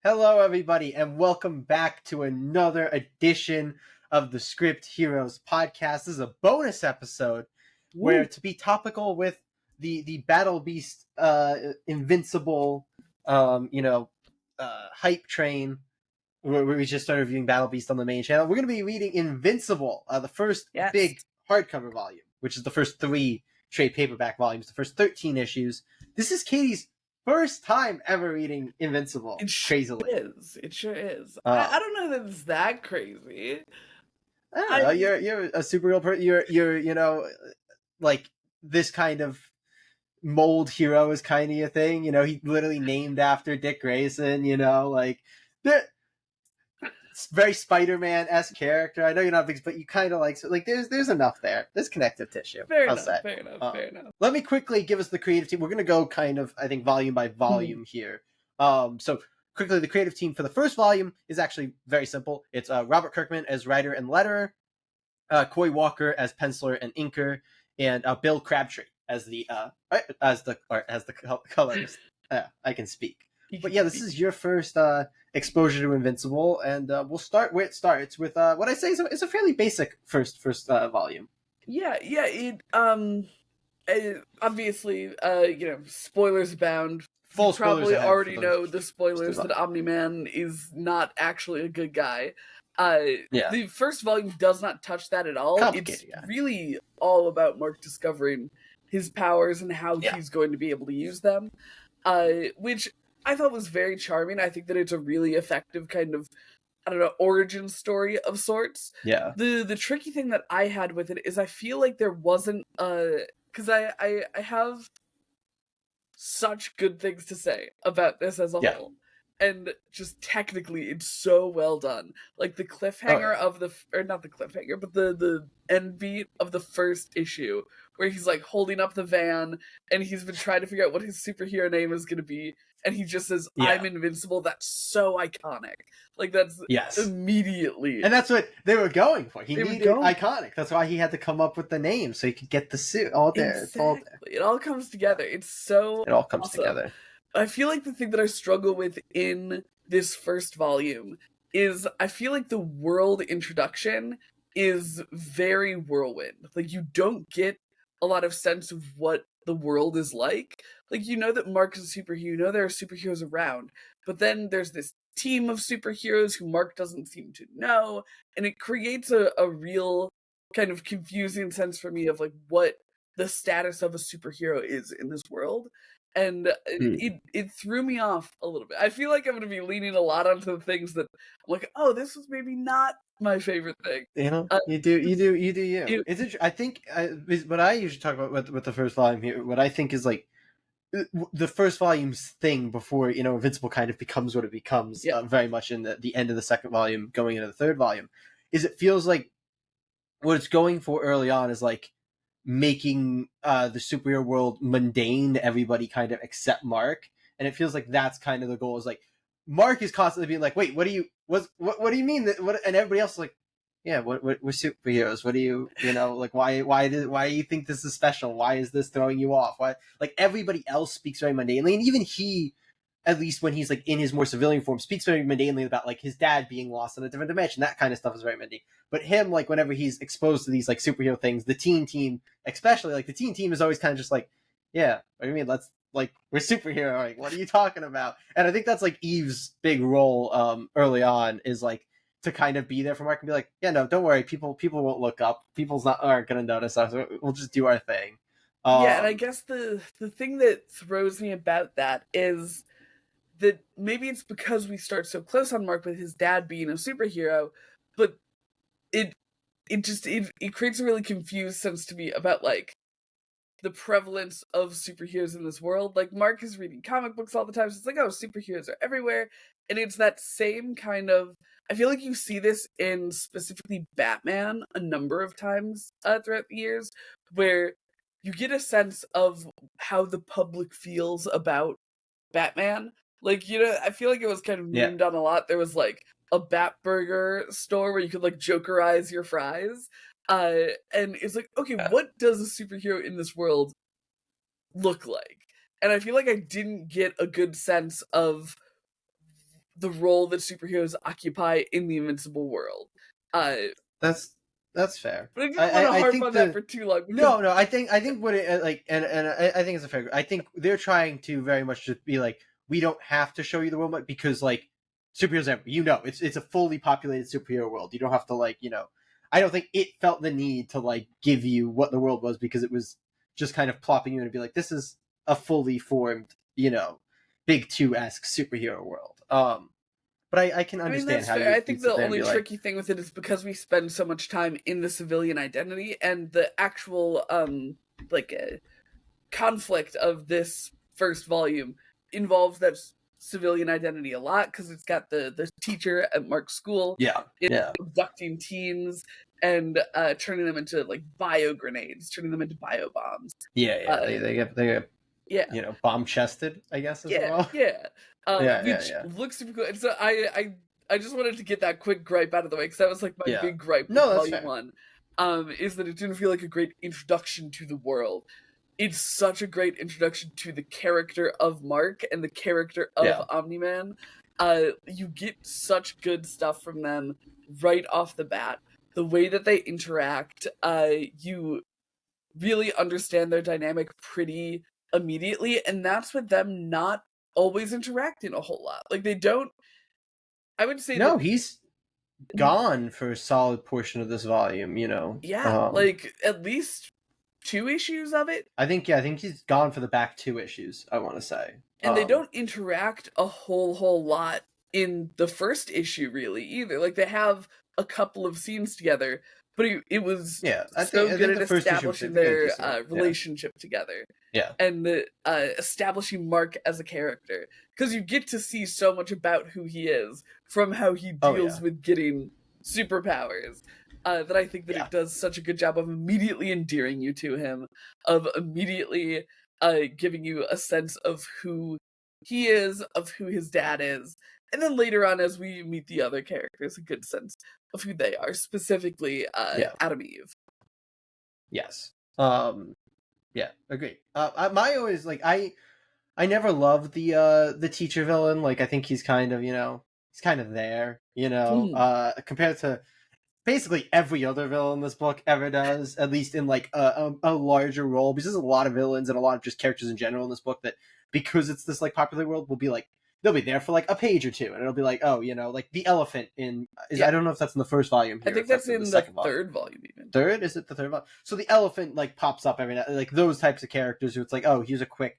Hello, everybody, and welcome back to another edition of the Script Heroes podcast. This is a bonus episode where, to be topical with the Battle Beast Invincible, hype train, where we just started reviewing Battle Beast on the main channel, we're going to be reading Invincible, the first big hardcover volume, which is the first 3 trade paperback volumes, the first 13 issues. This is Katie's first time ever reading Invincible. It crazily. It sure is. I don't know that it's that crazy. I don't know. You're a superhero person. You're like this kind of mold hero is kind of your thing. He literally named after Dick Grayson. It's very Spider-Man-esque character. I know you're not big, but you kind of like there's enough there. There's connective tissue. Fair enough. Let me quickly give us the creative team. We're gonna go kind of, I think, volume by volume here. So quickly, the creative team for the first volume is actually very simple. It's Robert Kirkman as writer and letterer, Cory Walker as penciler and inker, and Bill Crabtree as the colorist. I can speak. But yeah, this is your first exposure to Invincible, and we'll start where it starts with what I say is a fairly basic first volume. Yeah. It obviously spoilers abound. Full you probably already know the spoilers that Omni-Man is not actually a good guy. The first volume does not touch that at all. It's really all about Mark discovering his powers and how he's going to be able to use them, which I thought was very charming. I think that it's a really effective kind of, origin story of sorts. Yeah. The tricky thing that I had with it is I feel like there wasn't because I have such good things to say about this as a whole. And just technically, it's so well done. Like the cliffhanger of not the cliffhanger, but the end beat of the first issue, where he's like holding up the van, and he's been trying to figure out what his superhero name is going to be, and he just says, "I'm invincible." That's so iconic. Like that's immediately, and that's what they were going for. He needed iconic. That's why he had to come up with the name so he could get the suit all there. Exactly. It's all there. It all comes together. It all comes together. I feel like the thing that I struggle with in this first volume is I feel like the world introduction is very whirlwind. Like, you don't get a lot of sense of what the world is like. Like, you know that Mark is a superhero, you know there are superheroes around, but then there's this team of superheroes who Mark doesn't seem to know, and it creates a real kind of confusing sense for me of, like, what the status of a superhero is in this world. And it threw me off a little bit. I feel like I'm going to be leaning a lot onto the things that I'm like, oh, this was maybe not my favorite thing. You do. I think what I usually talk about with the first volume here, what I think is like the first volume's thing before Invincible kind of becomes what it becomes, very much in the end of the second volume, going into the third volume, is it feels like what it's going for early on is like making the superhero world mundane to everybody kind of except Mark, and it feels like that's kind of the goal. Is like Mark is constantly being like, "Wait, what do you mean that?" And everybody else is like, "Yeah, we're superheroes. What do you like? Why do you think this is special? Why is this throwing you off? Why?" Like everybody else speaks very mundanely, and even he, at least when he's like in his more civilian form, speaks very mundanely about like his dad being lost in a different dimension. That kind of stuff is very mundane. But him, like whenever he's exposed to these like superhero things, the teen team, especially, like the teen team is always kind of just like, yeah, what do you mean? Let's like we're superhero. Like, what are you talking about? And I think that's like Eve's big role early on is like to kind of be there for Mark and be like, yeah, no, don't worry, people won't look up. Aren't gonna notice us. We'll just do our thing. And I guess the thing that throws me about that is that maybe it's because we start so close on Mark with his dad being a superhero, but it creates a really confused sense to me about like the prevalence of superheroes in this world. Like Mark is reading comic books all the time, so it's like, oh, superheroes are everywhere, and it's that same kind of. I feel like you see this in specifically Batman a number of times throughout the years, where you get a sense of how the public feels about Batman. Like, I feel like it was kind of memed on a lot. There was like a Batburger store where you could like jokerize your fries. And it's like, okay, what does a superhero in this world look like? And I feel like I didn't get a good sense of the role that superheroes occupy in the Invincible world. Uh, that's fair. but I didn't want to I harp think on that the for too long because no, I think what it like, and I think it's a fair. I think they're trying to very much just be like, we don't have to show you the world because like superheroes, it's a fully populated superhero world. You don't have to like, I don't think it felt the need to like give you what the world was because it was just kind of plopping you in and be like, this is a fully formed, big two-esque superhero world. But I can I mean, understand that's how fair. I you'd think sit the there and only be like, tricky thing with it is because we spend so much time in the civilian identity and the actual like conflict of this first volume involves that civilian identity a lot because it's got the teacher at Mark's school yeah, is yeah, abducting teens and turning them into like bio grenades, turning them into bio bombs. yeah, yeah. Uh, They get yeah, bomb chested, I guess as yeah, well. yeah. Yeah, yeah, Which yeah, looks super cool. And so I just wanted to get that quick gripe out of the way because that was like my yeah. big gripe with No, that's Volume fair. One. Is that it didn't feel like a great introduction to the world. It's such a great introduction to the character of Mark and the character of Yeah, Omni-Man. You get such good stuff from them right off the bat. The way that they interact, you really understand their dynamic pretty immediately, and that's with them not always interacting a whole lot. Like they don't. I would say that no, he's gone for a solid portion of this volume. yeah, like at least 2 issues of it, I think he's gone for the back two issues. I want to say. and they don't interact a whole lot in the first issue really either. Like they have a couple of scenes together, but it was Yeah, so I good think at the first issue was establishing a their decent one. Yeah, relationship together yeah. and establishing Mark as a character because you get to see so much about who he is from how he Oh deals yeah, with getting superpowers. That I think that yeah, it does such a good job of immediately endearing you to him, of immediately giving you a sense of who he is, of who his dad is, and then later on, as we meet the other characters, a good sense of who they are, specifically yeah. Adam Eve. Yes. Yeah. Agreed. My always like I never loved the teacher villain. Like I think he's kind of he's kind of there. Mhm. Compared to basically every other villain this book ever does, at least in like a larger role, because there's a lot of villains and a lot of just characters in general in this book that, because it's this like popular world, will be like they'll be there for like a page or two, and it'll be like, oh, like the elephant in is Yeah, I don't know if that's in the first volume I here, think if that's that's in the in the second volume. third volume, even. Third, is it the third volume? So the elephant like pops up every now, like those types of characters who it's like, oh, here's a quick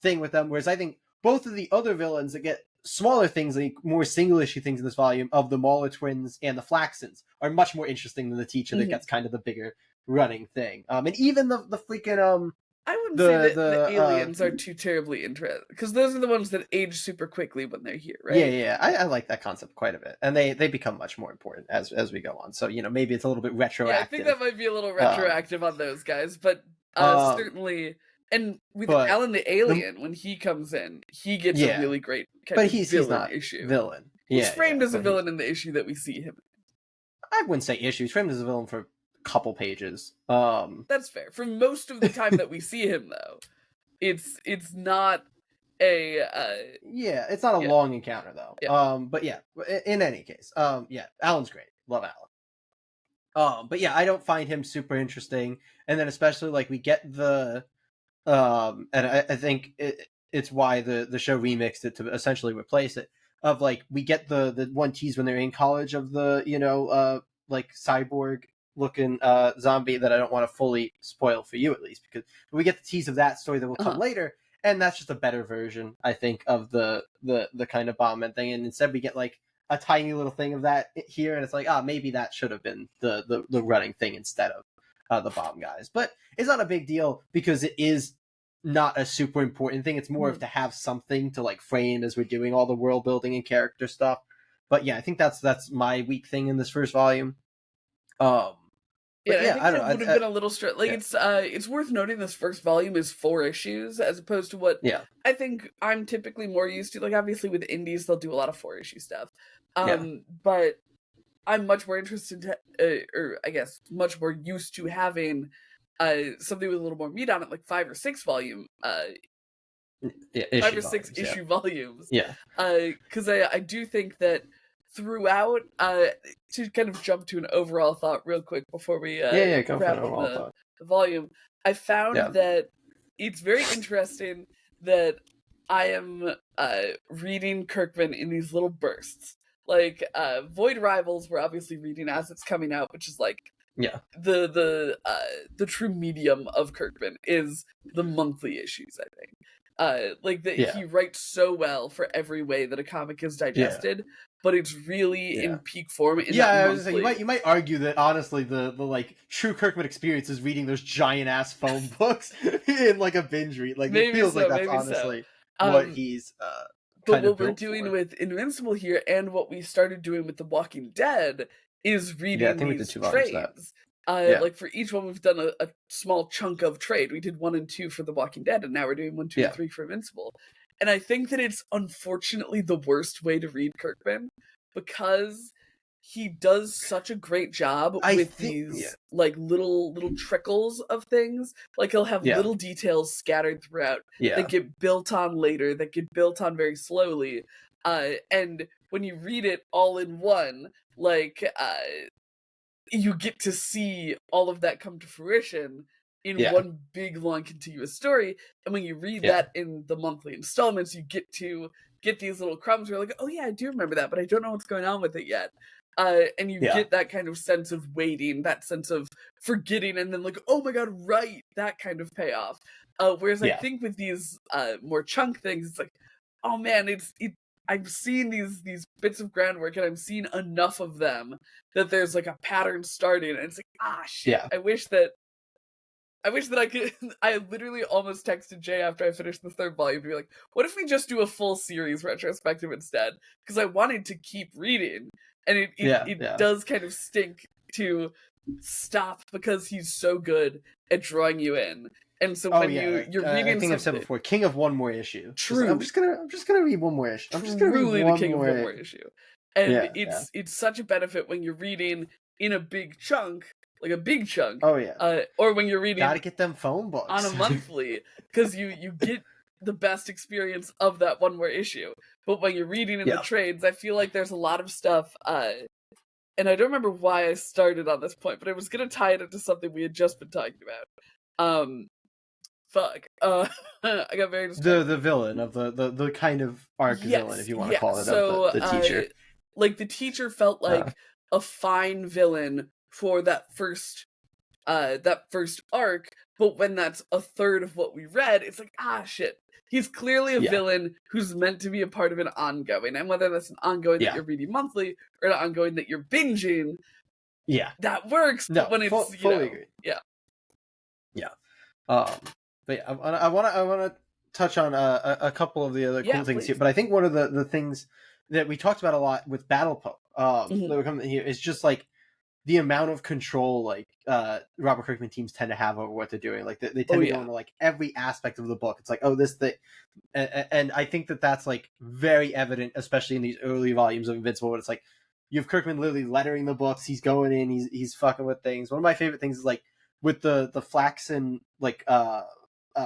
thing with them. Whereas I think both of the other villains that get smaller things, like more single issue things in this volume, of the Mauler twins and the Flaxons, are much more interesting than the teacher that Mhm. gets kind of the bigger running thing. And even the freaking I wouldn't say the that the the aliens are too terribly interesting because those are the ones that age super quickly when they're here, yeah, right? yeah, I like that concept quite a bit, and they become much more important as we go on. So maybe it's a little bit Yeah, I think that retroactive. might be a little Um, retroactive on those guys, but um, certainly, and with but Alan the the alien, when he comes in, he gets a yeah, really great kind but of he's villain not issue. villain. He's Yeah, yeah, framed as a but he's villain in the issue that we see him. I wouldn't say issue. He's framed as a villain for a couple pages. That's fair. For most of the time that we see him, though, it's not a Yeah, it's not a yeah, long encounter though. yeah. But yeah, in any case, yeah, Alan's great. Love Alan. But yeah, I don't find him super interesting. And then especially like we get the and I think it's why the show remixed it to essentially replace it. Of like we get the one tease when they're in college of the like cyborg looking zombie that I don't want to fully spoil for you at least, because we get the tease of that story that will come Uh-huh. later, and that's just a better version I think of the kind of bomb and thing, and instead we get like a tiny little thing of that here, and it's like maybe that should have been the running thing instead of the bomb guys, but it's not a big deal because it is not a super important thing. It's more of Mhm. to have something to like frame as we're doing all the world building and character stuff. But yeah, I think that's my weak thing in this first volume. Um, but Yeah, I yeah, think I don't that would have know. been a little like Yeah, it's worth noting this first volume is 4 issues as opposed to what yeah, I think I'm typically more used to. Like obviously with indies they'll do a lot of 4 issue stuff. yeah, But I'm much more interested to, or I guess much more used to having something with a little more meat on it, like 5 or 6 volume Yeah, 5 or 6 volumes, issue volumes. yeah, Because I do think that throughout, to kind of jump to an overall thought real quick before we yeah. Go for an wrap up overall thought. the volume, I found Yeah, that it's very interesting that I am reading Kirkman in these little bursts. Like Void Rivals, we're obviously reading as it's coming out, which is like yeah, the true medium of Kirkman is the monthly issues, I think. Like that yeah, he writes so well for every way that a comic is yeah, digested, but it's really yeah. in peak form in Yeah, that I was just saying, monthly. you might argue that honestly the like true Kirkman experience is reading those giant ass phone books in like a binge read. Like it Maybe feels like so, that's maybe so. honestly what Um, he's but kind of what we're built doing for. with Invincible here and what we started doing with The Walking Dead is Yeah, I reading think we did these 2 volumes of that. trades. Yeah, Like for each one, we've done a small chunk of trade. We did 1 and 2 for The Walking Dead, and now we're doing 1, 2, and yeah, 3 for Invincible. And I think that it's unfortunately the worst way to read Kirkman because he does such a great job I with think yeah, these like little trickles of things. Like he'll have yeah, little details scattered throughout yeah, that get built on later, that get built on very slowly. And when you read it all in one, like you get to see all of that come to fruition in yeah, one big long continuous story. And when you read yeah, that in the monthly installments, you get to get these little crumbs where you're like, oh yeah, I do remember that, but I don't know what's going on with it yet. And you yeah, get that kind of sense of waiting, that sense of forgetting, and then like, oh my god, right, that kind of payoff. Whereas I yeah, think with these more chunk things, it's like, oh man, I'm seeing these bits of groundwork, and I'm seeing enough of them that there's like a pattern starting, and it's like, ah, shit. yeah. I wish that I could. I literally almost texted Jay after I finished the 3rd volume to be like, what if we just do a full series retrospective instead? Because I wanted to keep reading, and Yeah, it yeah. does kind of stink to stop because he's so good at drawing you in. And so Oh when yeah, you're I reading think I've said something before, king of one more issue. true, I'm just gonna read one more issue. I'm just gonna read truly the one king of one more. more issue. And Yeah, yeah. it's such a benefit when you're reading in a big chunk, like a big chunk, Oh yeah. or when you're reading Gotta get them phone on a books. monthly, because you get the best experience of that one more issue. But when you're reading in the Yeah. trades, I feel like there's a lot of stuff. And I don't remember why I started on this point, but I was gonna tie it into something we had just been talking about. Fuck. I got very distracted. The villain of the kind of arc villain, if Yes, you want to call yes. it, of So, the teacher. like the teacher felt Uh, like a fine villain for that first arc, but when that's a third of what we read, it's like, ah, shit. He's clearly a yeah, villain who's meant to be a part of an ongoing, and whether that's an ongoing that yeah, you're reading monthly or an ongoing that you're binging, yeah. that works. But No, when it's fully agree. yeah, Yeah. Um, but yeah, I wanna touch on a couple of the other yeah, cool things here. please. But I think one of the things that we talked about a lot with Battle Pope, Mhm. that would come here is just like the amount of control like Robert Kirkman teams tend to have over what they're doing. Like they Oh tend to go yeah, into like every aspect of the book. It's like, oh, this thing, and I think that that's like very evident, especially in these early volumes of Invincible. When it's like you have Kirkman literally lettering the books. He's going in. He's fucking with things. One of my favorite things is like with the Flaxen like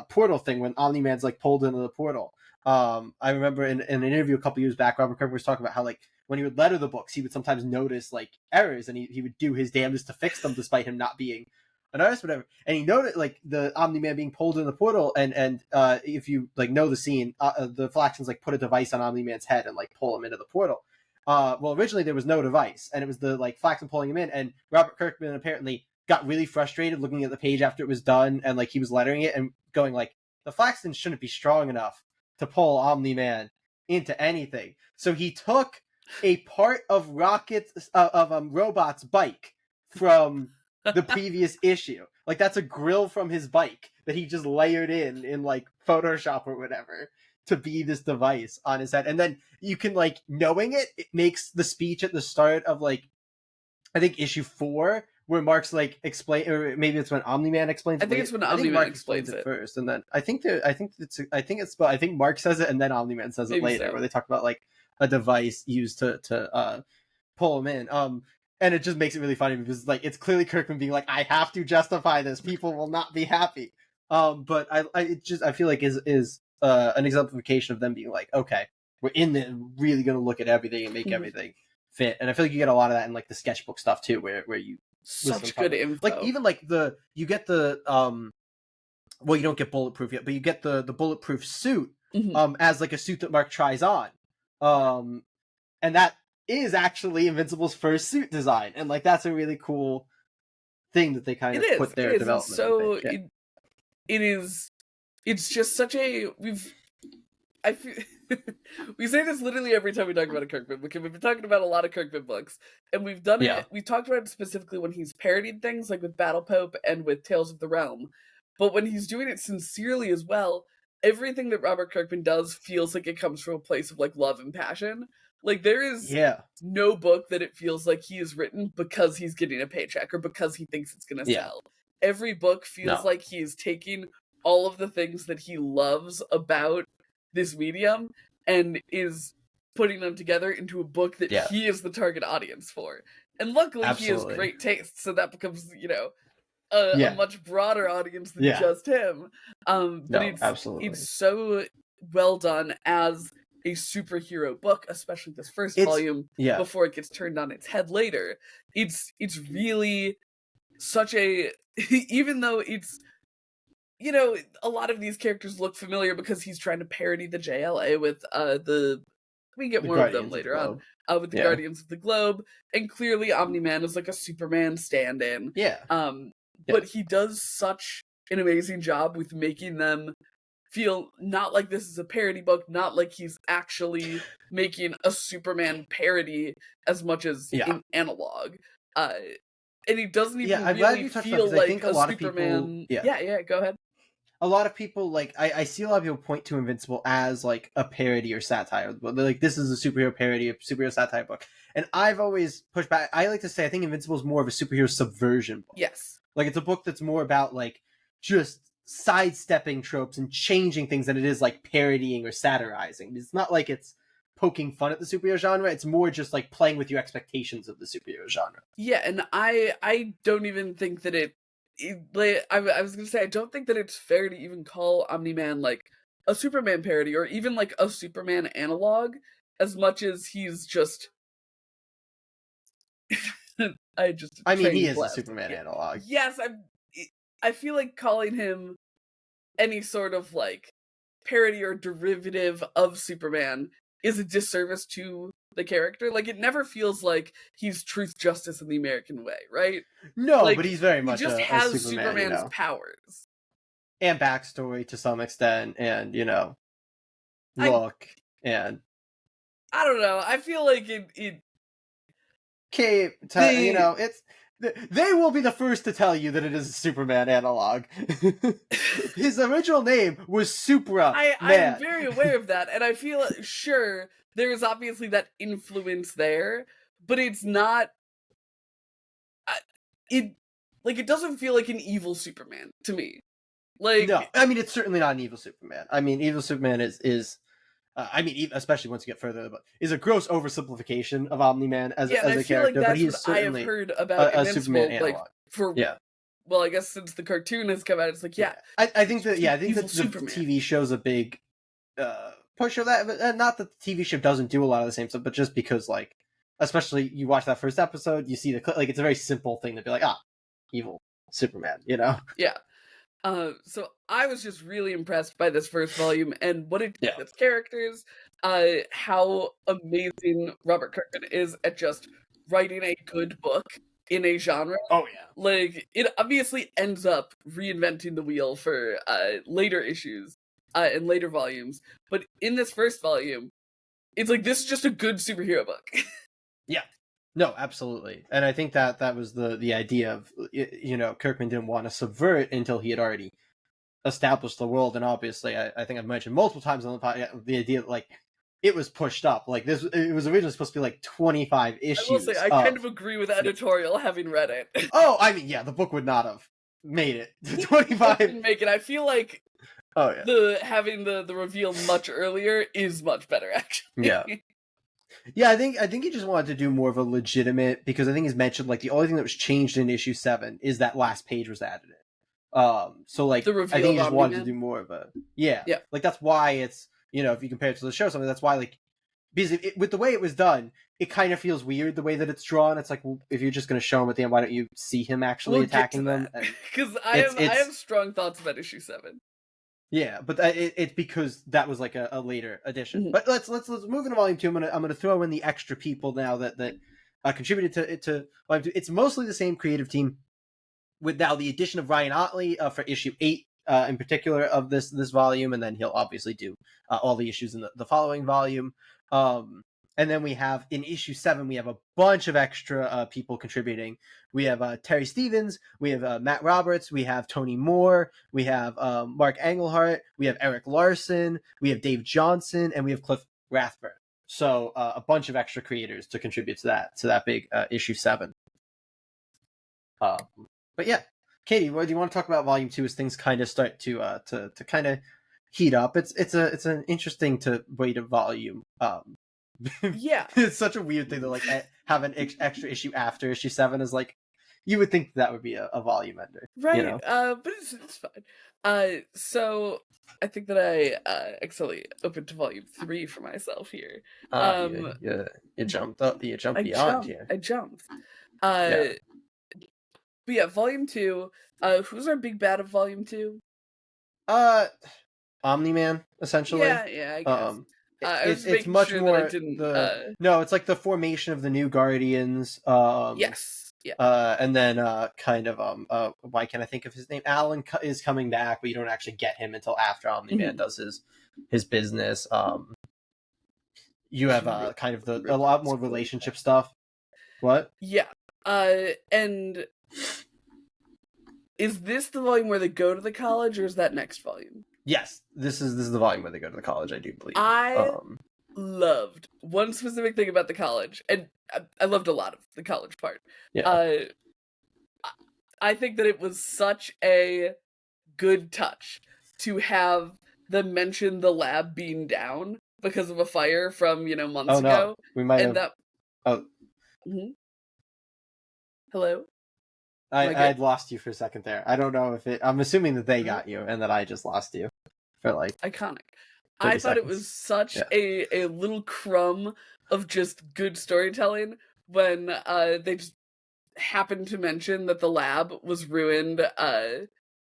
portal thing when Omni Man's like pulled into the portal. I remember in an interview a couple years back, Robert Kirkman was talking about how like when he would letter the books, he would sometimes notice like errors, and he would do his damnedest to fix them, despite him not being an artist, whatever. And he noted like the Omni Man being pulled in the portal, and if you like know the scene, the Flaxens like put a device on Omni Man's head and like pull him into the portal. Well, originally there was no device, and it was the like Flaxen pulling him in, and Robert Kirkman apparently got really frustrated looking at the page after it was done, and like he was lettering it and going like, the Flaxen shouldn't be strong enough to pull Omni Man into anything. So he took a part of Robot's bike from the previous issue. Like that's a grill from his bike that he just layered in like Photoshop or whatever to be this device on his head. And then you can like knowing it makes the speech at the start of like I think issue 4 where Mark's like explain, or maybe it's when Omni Man explains I it think later. it's when I Omni think Man Mark explains explains it it. first, and then I think I think Mark says it, and then Omni Man says it Maybe later, so. where they talk about like a device used to pull him in. And it just makes it really funny because like it's clearly Kirkman being like, I have to justify this. People will not be happy. But I feel like is an exemplification of them being like, okay, we're in there, really going to look at everything and make everything fit. And I feel like you get a lot of that in like the sketchbook stuff too, where you such good info. like even like you get the well, you don't get bulletproof yet, but you get the bulletproof suit as like a suit that Mark tries on, and that is actually Invincible's first suit design, and like that's a really cool thing that they kind of put their development. So it's just such a I feel we say this literally every time we talk about a Kirkman book, and we've been talking about a lot of Kirkman books, and we've done it. We talked about it specifically when he's parodied things, like with Battle Pope and with Tales of the Realm, but when he's doing it sincerely as well, everything that Robert Kirkman does feels like it comes from a place of like love and passion. Like there is no book that it feels like he has written because he's getting a paycheck or because he thinks it's going to sell. Every book feels like he is taking all of the things that he loves about this medium and is putting them together into a book that he is the target audience for. And luckily he has great taste, so that becomes, you know, a much broader audience than just him. But it's so well done as a superhero book, especially this first volume before it gets turned on its head later. It's really such a even though it's, you know, a lot of these characters look familiar because he's trying to parody the JLA with we get more of them later on with the Guardians of the Globe, and clearly Omni-Man is like a Superman stand-in. But he does such an amazing job with making them feel not like this is a parody book, not like he's actually making a Superman parody as much as an analog. And he doesn't even really feel like a Superman. Go ahead. A lot of people, like, I see a lot of people point to Invincible as, like, a parody or satire. But they're like, this is a superhero parody, a superhero satire book. And I've always pushed back. I like to say I think Invincible is more of a superhero subversion book. Yes. Like, it's a book that's more about, like, just sidestepping tropes and changing things than it is, like, parodying or satirizing. It's not like it's poking fun at the superhero genre. It's more just, like, playing with your expectations of the superhero genre. Yeah, and I don't even think that I was gonna say, I don't think that it's fair to even call Omni-Man like a Superman parody or even like a Superman analog, as much as he's just I mean, he is a Superman analog. Yes, I feel like calling him any sort of like parody or derivative of Superman is a disservice to the character. Like, it never feels like he's truth, justice, in the American way, right? No, like, but he's very much he just has Superman's powers and backstory to some extent, and look, and I don't know. I feel like it Cape, it's they will be the first to tell you that it is a Superman analog. His original name was Supra. I'm very aware of that, and I feel sure there is obviously that influence there, but it's not. It doesn't feel like an evil Superman to me. Like, no, I mean, it's certainly not an evil Superman. I mean, evil Superman is I mean, especially once you get further, is a gross oversimplification of Omni-Man as a character. But he's certainly I have heard about a Superman analog. Well, I guess since the cartoon has come out, it's like I think that the TV show's a big push of that. But not that the TV show doesn't do a lot of the same stuff, but just because, like, especially you watch that first episode, you see the it's a very simple thing to be like, evil Superman, Yeah. So I was just really impressed by this first volume and what it did with its characters, how amazing Robert Kirkman is at just writing a good book in a genre. Oh yeah. Like, it obviously ends up reinventing the wheel for later issues and later volumes, but in this first volume, it's like, this is just a good superhero book. Yeah. No, absolutely. And I think that was the idea of, Kirkman didn't want to subvert until he had already established the world. And obviously, I think I've mentioned multiple times on the podcast, the idea that, like, it was pushed up. Like, it was originally supposed to be like 25 issues. I will say, I kind of agree with editorial, having read it. Oh, I mean, yeah, the book would not have made it to 25. Didn't make it. I feel like having the reveal much earlier is much better, actually. Yeah. Yeah, I think he just wanted to do more of a legitimate, because I think he's mentioned, like, the only thing that was changed in issue 7 is that last page was added in. So like The I reveal think he of just wanted to Omni-Man. do more of a yeah. Yeah. Like that's why it's if you compare it to the show something that's why like because with the way it was done, it kind of feels weird the way that it's drawn. It's like well, if you're just going to show him at the end, why don't you see him actually We'll get to attacking them? that And because it's I it's have strong thoughts about issue 7. yeah, but it's because that was like a later addition. Mhm. But let's move into volume 2. I'm gonna throw in the extra people now that contributed to volume 2. It's mostly the same creative team with now the addition of Ryan Otley for issue 8 in particular of this volume, and then he'll obviously do all the issues in the following volume. And then we have in issue 7 we have a bunch of extra people contributing. We have Terry Stevens, we have Matt Roberts, we have Tony Moore, we have Mark Engelhart, we have Eric Larson, we have Dave Johnson, and we have Cliff Rathburn. So a bunch of extra creators to contribute to that big issue 7. But yeah, Katie, what do you want to talk about volume 2 as things kind of start to kind of heat up? It's an interesting way to volume. Yeah. It's such a weird thing to like have an extra issue after issue 7 is like you would think that would be a volume ender, Right. But it's fine. So I think that I accidentally opened to volume 3 for myself here. You jumped up, you jumped I beyond jumped. here. I jumped. Yeah. But yeah, volume 2. Who's our big bad of volume 2? Omni-Man, essentially. Yeah, I guess. I was just It's making much sure that I more didn't. no, it's like the formation of the new Guardians. Yes. Yeah. And then kind of why can't I think of his name? Alan is coming back, but you don't actually get him until after Omni-Man does his business. You have kind of a lot more relationship stuff. What? Yeah. And is this the volume where they go to the college, or is that next volume? Yes, this is the volume where they go to the college. I do believe. I loved one specific thing about the college, and I loved a lot of the college part. Yeah. I think that it was such a good touch to have them mention the lab being down because of a fire from months ago. We might and have. Mhm. Hello. I'd lost you for a second there. I don't know if it. I'm assuming that they got you and that I just lost you for like iconic. 30 I thought it seconds. was such a little crumb of just good storytelling when they just happened to mention that the lab was ruined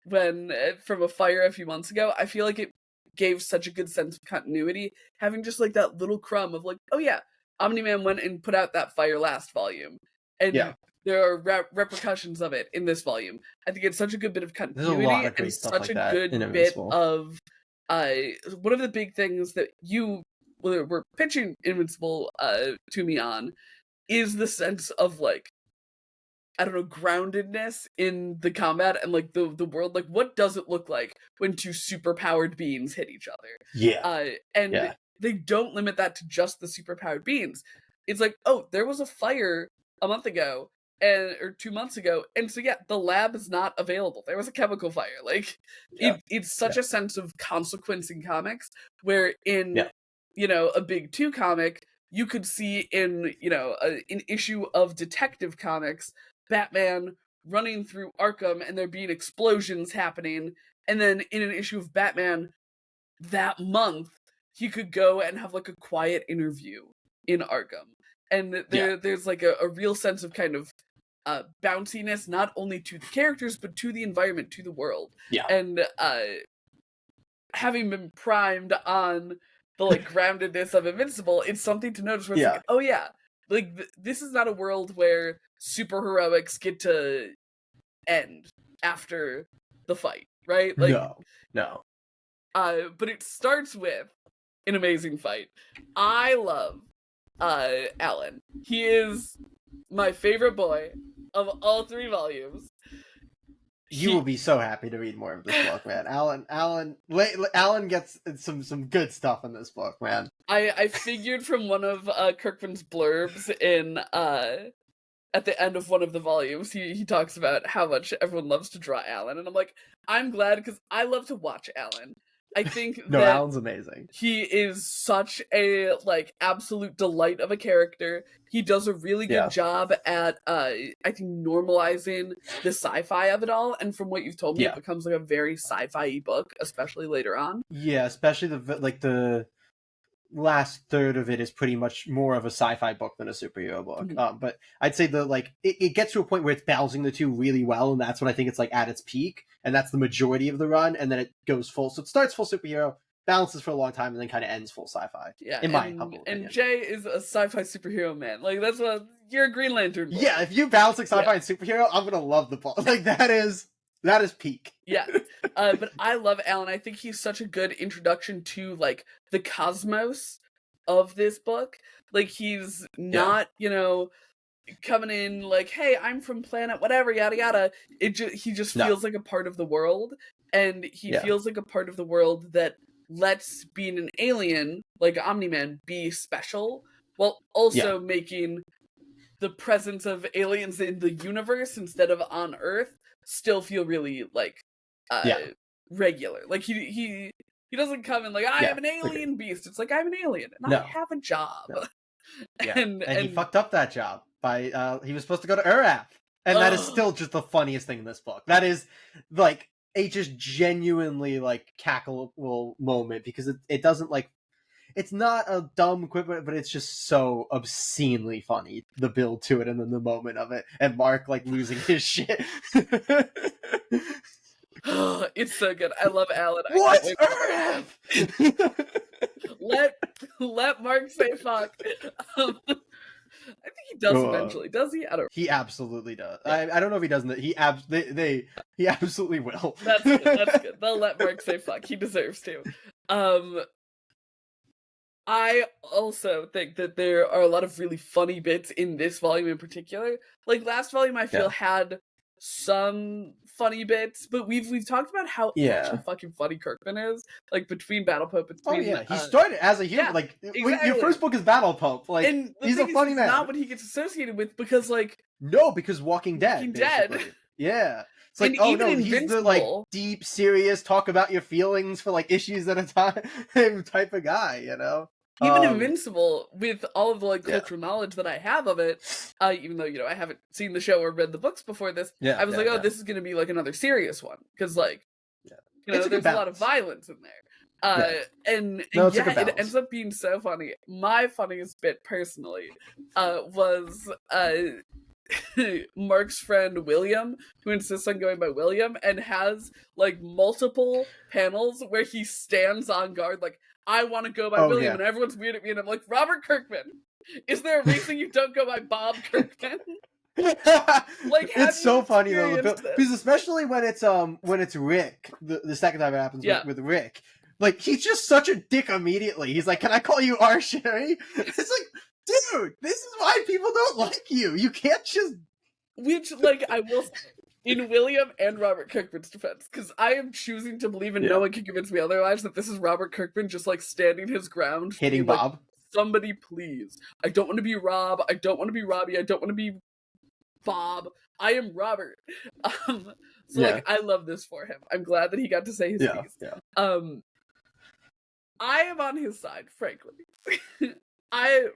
when from a fire a few months ago. I feel like it gave such a good sense of continuity, having just like that little crumb of like, oh yeah, Omni-Man went and put out that fire last volume, and there are repercussions of it in this volume. I think it's such a good bit of continuity. There's a lot of and great stuff such like a that good in bit Invincible. of one of the big things that you were pitching Invincible to me on is the sense of like, I don't know, groundedness in the combat and like the world. Like, what does it look like when two superpowered beings hit each other? And they don't limit that to just the superpowered beings. It's like, oh, there was a fire a month ago or 2 months ago, and so yeah, the lab is not available. There was a chemical fire. Like, it's such a sense of consequence in comics, where in a big 2 comic, you could see in an issue of Detective Comics, Batman running through Arkham and there being explosions happening, and then in an issue of Batman that month he could go and have like a quiet interview in Arkham, and there's like a real sense of kind of bounciness, not only to the characters but to the environment, to the world. And having been primed on the like groundedness of Invincible, it's something to notice where it's like, oh yeah, like this is not a world where superheroics get to end after the fight, right? Like, no. But it starts with an amazing fight. I love Alan. He is my favorite boy of all 3 volumes. You will be so happy to read more of this book, man. Alan gets some good stuff in this book, man. I figured from one of Kirkman's blurbs in at the end of one of the volumes, he talks about how much everyone loves to draw Alan, and I'm like, I'm glad, because I love to watch Alan. I think No, that Alan's amazing. he is such a like absolute delight of a character. He does a really good Yeah. job at I think normalizing the sci-fi of it all, and from what you've told me it Yeah. becomes like a very sci-fi book, especially later on. Yeah, especially the last third of it is pretty much more of a sci-fi book than a superhero book. But I'd say it gets to a point where it's balancing the two really well, and that's when I think it's like at its peak, and that's the majority of the run, and then it goes full. So it starts full superhero, balances for a long time, and then kind of ends full sci-fi. Yeah, in my humble opinion. and Jay is a sci-fi superhero man. Like that's what you're a Green Lantern boy. Yeah, if you balance like sci-fi and superhero, I'm gonna love the book. Like that is peak. Yeah. But I love Alan. I think he's such a good introduction to like the cosmos of this book. Like he's not, coming in like, hey, I'm from planet whatever, yada yada. He just feels like a part of the world, and he feels like a part of the world that lets being an alien like Omni-Man be special, while also making the presence of aliens in the universe instead of on Earth still feel really like regular. Like he doesn't come in like I am an alien beast. It's like I'm an alien and I have a job. No. Yeah. and he fucked up that job by he was supposed to go to Urap. And that is still just the funniest thing in this book. That is like a just genuinely like cackleable moment because it doesn't like it's not a dumb quip, but it's just so obscenely funny, the build to it and then the moment of it, and Mark like losing his shit. It's so good. I love Alan. What's let Mark say fuck. I think he does eventually. Does he? I don't know. He absolutely does. I don't know if he doesn't. He absolutely will. That's good. That's good. They'll let Mark say fuck. He deserves to. I also think that there are a lot of really funny bits in this volume in particular. Like last volume, I feel had some funny bits, but we've talked about how actually fucking funny Kirkman is. Like between Battle Pope, he started as a human. Like exactly. Your first book is Battle Pope. Like and he's a funny man. Not what he gets associated with because because Walking Dead. Walking Dead. Yeah. It's like, oh no, he's the like deep, serious, talk about your feelings for like issues at a time type of guy, Even Invincible, with all of the like cultural knowledge that I have of it, even though I haven't seen the show or read the books before this, I was like, oh, this is going to be like another serious one because like, there's a lot of violence in there, and it ends up being so funny. My funniest bit personally was Mark's friend William, who insists on going by William, and has like multiple panels where he stands on guard, like, I want to go by William, and everyone's weird at me, and I'm like, Robert Kirkman, is there a reason you don't go by Bob Kirkman? Like, it's so funny though, because especially when it's Rick, the second time it happens with Rick, like he's just such a dick immediately. He's like, can I call you R. Sherry? It's like, dude, this is why people don't like you. You can't just... Which, like, I will say, in William and Robert Kirkman's defense, because I am choosing to believe, and no one can convince me otherwise, that this is Robert Kirkman just, like, standing his ground. Hitting Bob. Like, somebody please. I don't want to be Rob. I don't want to be Robbie. I don't want to be Bob. I am Robert. Like, I love this for him. I'm glad that he got to say his piece. Yeah. I am on his side, frankly.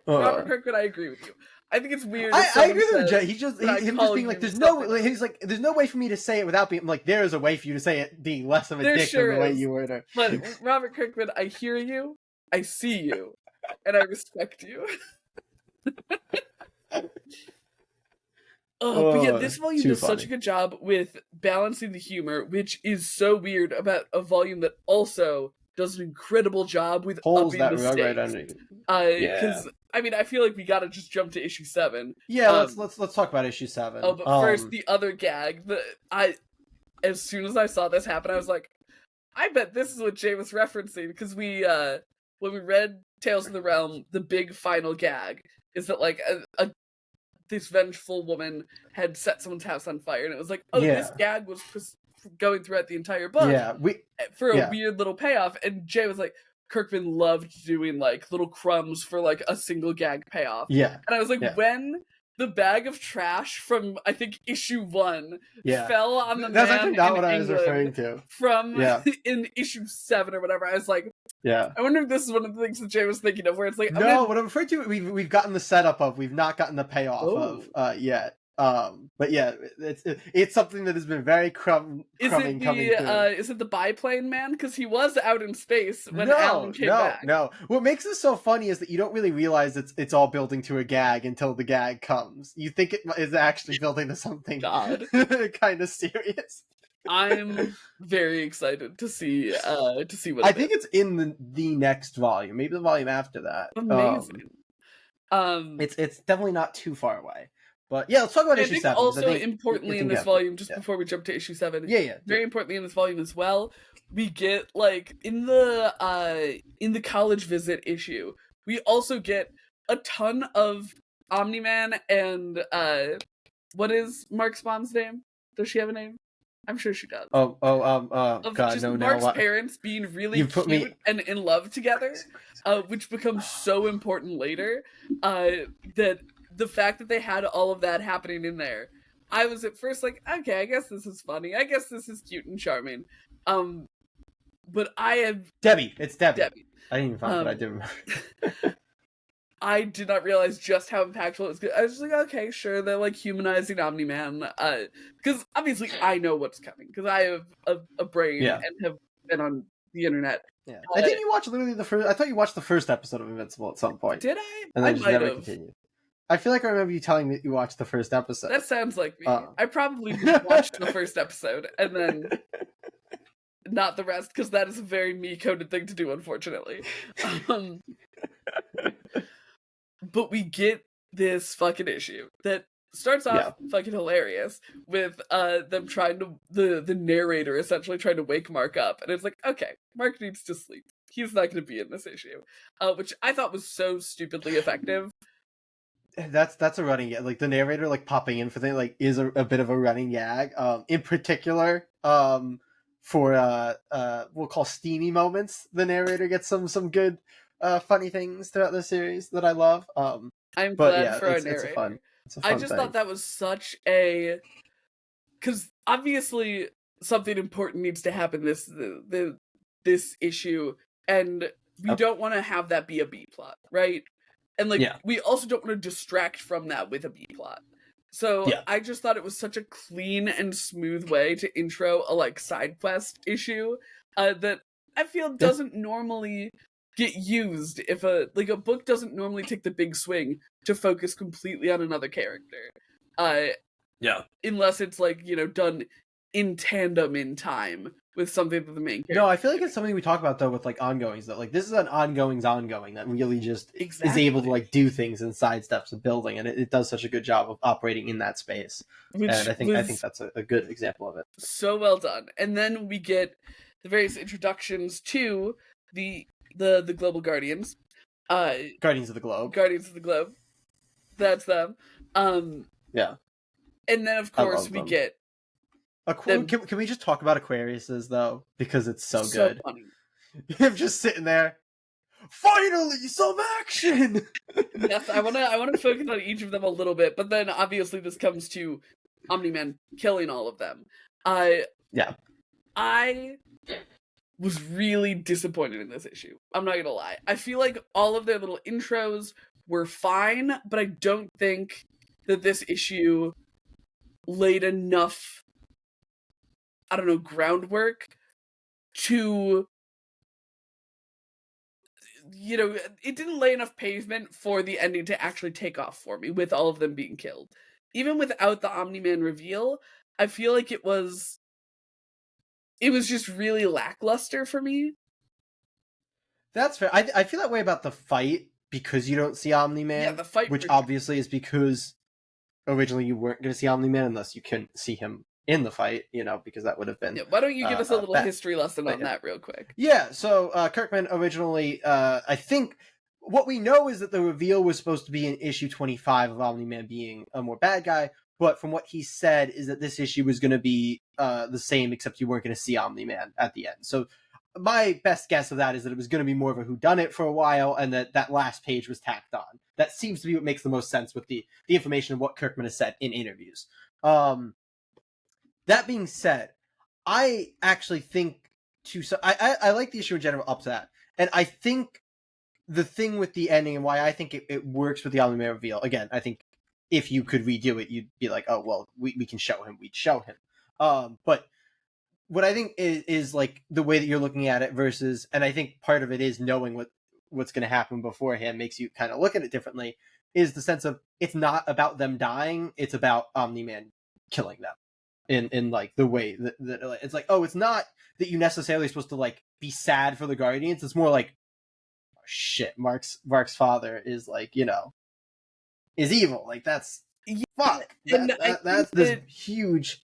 Robert Kirkman, I agree with you. I think it's weird. I agree with him. He's just being like, there's no way for me to say it without being like, there is a way for you to say it being less of a dick than the way you were to. But Robert Kirkman, I hear you, I see you, and I respect you. But yeah, this volume does such a good job with balancing the humor, which is so weird about a volume that also does an incredible job with upping the stakes. Because I mean, I feel like we gotta just jump to issue 7. Yeah, let's talk about issue 7. Oh, but first, the other gag. As soon as I saw this happen, I was like, I bet this is what Jay was referencing, because when we read Tales of the Realm, the big final gag is that like this vengeful woman had set someone's house on fire, and it was like, this gag was going throughout the entire book for a weird little payoff, and Jay was like, Kirkman loved doing like little crumbs for like a single gag payoff. Yeah. And I was like, when the bag of trash from, I think, issue 1 fell on the That's man actually not in what I was referring England to. from Yeah. in issue 7 or whatever. I was like, Yeah. I wonder if this is one of the things that Jay was thinking of, where it's like, No, what I'm referring to, we've gotten the setup of, we've not gotten the payoff Oh. of yet. But yeah, it's something that has been very crumbing coming through. Is it the biplane man? Because he was out in space when Alan No, came no, back. no. What makes this so funny is that you don't really realize it's all building to a gag until the gag comes. You think it is actually building to something God. kind of serious. I'm very excited to see what I it think is. it's in the next volume, maybe the volume after that. Amazing. It's definitely not too far away. But yeah, let's talk about I issue think 7. also I think importantly it's in this in-depth, but volume, just before we jump to issue 7, yeah. very importantly in this volume as well, we get, like, in the college visit issue, we also get a ton of Omni-Man and what is Mark Spawn's name? Does she have a name? I'm sure she does. Of God, just no, Mark's now what? parents being really You put cute me. and in love together, which becomes so important later. That the fact that they had all of that happening in there, I was at first like, okay, I guess this is funny. I guess this is cute and charming. But I have Debbie. It's Debbie. Debbie. I didn't even find but I did remember. I did not realize just how impactful it was. I was just like, okay, sure, they're like humanizing Omni-Man. Because obviously I know what's coming, because I have a brain and have been on the internet. Yeah, I think you watched literally the first. I thought you watched the first episode of Invincible at some point. Did I? And then I just might never have. continued. I feel like I remember you telling me that you watched the first episode. That sounds like me. I probably watched the first episode and then not the rest, because that is a very me-coded thing to do, unfortunately. But we get this fucking issue that starts off fucking hilarious with them trying to the narrator essentially trying to wake Mark up, and it's like, okay, Mark needs to sleep. He's not going to be in this issue, which I thought was so stupidly effective. That's a running gag. Like the narrator like popping in for things like is a bit of a running gag. In particular, for we'll call steamy moments, the narrator gets some good funny things throughout the series that I love. I'm but glad yeah, for our it's narrator. a fun I just thing. thought that was such a, because obviously something important needs to happen this issue, and we don't want to have that be a B plot, right? And like we also don't want to distract from that with a B plot. So I just thought it was such a clean and smooth way to intro a like side quest issue that I feel doesn't normally get used. If a book doesn't normally take the big swing to focus completely on another character. Unless it's like, you know, done in tandem in time with something that the main character. No, I feel like it's something we talk about though with like ongoings, that like this is an ongoing that really just is able to like do things and sidesteps of building, and it does such a good job of operating in that space. And I think that's a good example of it. So well done. And then we get the various introductions to the Global Guardians. Guardians of the Globe. Guardians of the Globe. That's them. Yeah. And then of course we get can we just talk about Aquariuses though? Because it's so good. Funny. Him just sitting there. Finally, some action! Yes, I wanna focus on each of them a little bit, but then obviously this comes to Omni-Man killing all of them. I was really disappointed in this issue. I'm not gonna lie. I feel like all of their little intros were fine, but I don't think that this issue laid enough, I don't know, groundwork to, you know, it didn't lay enough pavement for the ending to actually take off for me with all of them being killed. Even without the Omni-Man reveal, I feel like it was just really lackluster for me. That's fair. I feel that way about the fight because you don't see Omni-Man. Yeah, the fight, which obviously is because originally you weren't going to see Omni-Man unless you couldn't see him in the fight, you know, because that would have been... Yeah, why don't you give us a little history lesson on that real quick? Yeah, so Kirkman originally, I think, what we know is that the reveal was supposed to be in issue 25 of Omni-Man being a more bad guy, but from what he said is that this issue was going to be the same, except you weren't going to see Omni-Man at the end. So my best guess of that is that it was going to be more of a whodunit for a while, and that last page was tacked on. That seems to be what makes the most sense with the information of what Kirkman has said in interviews. That being said, I actually think I like the issue in general up to that, and I think the thing with the ending and why I think it works with the Omni-Man reveal. Again, I think if you could redo it, you'd be like, oh well, we can show him, we'd show him. But what I think is like the way that you're looking at it versus, and I think part of it is knowing what's going to happen beforehand makes you kind of look at it differently. Is the sense of it's not about them dying; it's about Omni-Man killing them in like the way that it's like, oh, it's not that you necessarily supposed to like be sad for the Guardians. It's more like, oh, shit, Mark's father is like, is evil. Like that's Yeah, fuck. and That's this huge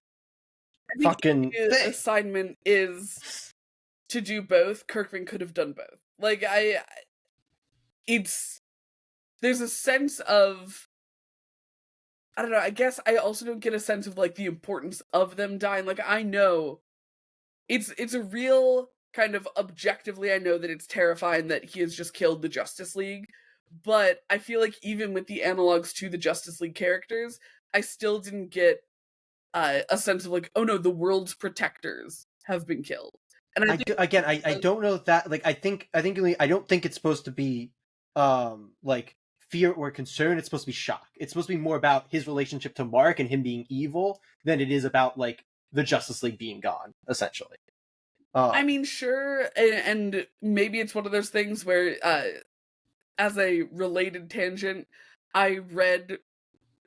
I think fucking the thing. assignment is to do both. Kirkman could have done both. Like there's a sense of, I don't know, I guess I also don't get a sense of like the importance of them dying. Like I know it's a real kind of objectively, I know that it's terrifying that he has just killed the Justice League, but I feel like even with the analogs to the Justice League characters, I still didn't get a sense of like, oh no, the world's protectors have been killed. And I don't know if that, like, I don't think it's supposed to be like fear or concern. It's supposed to be shock. It's supposed to be more about his relationship to Mark and him being evil than it is about like the Justice League being gone, essentially. I mean, sure, and maybe it's one of those things where, as a related tangent, I read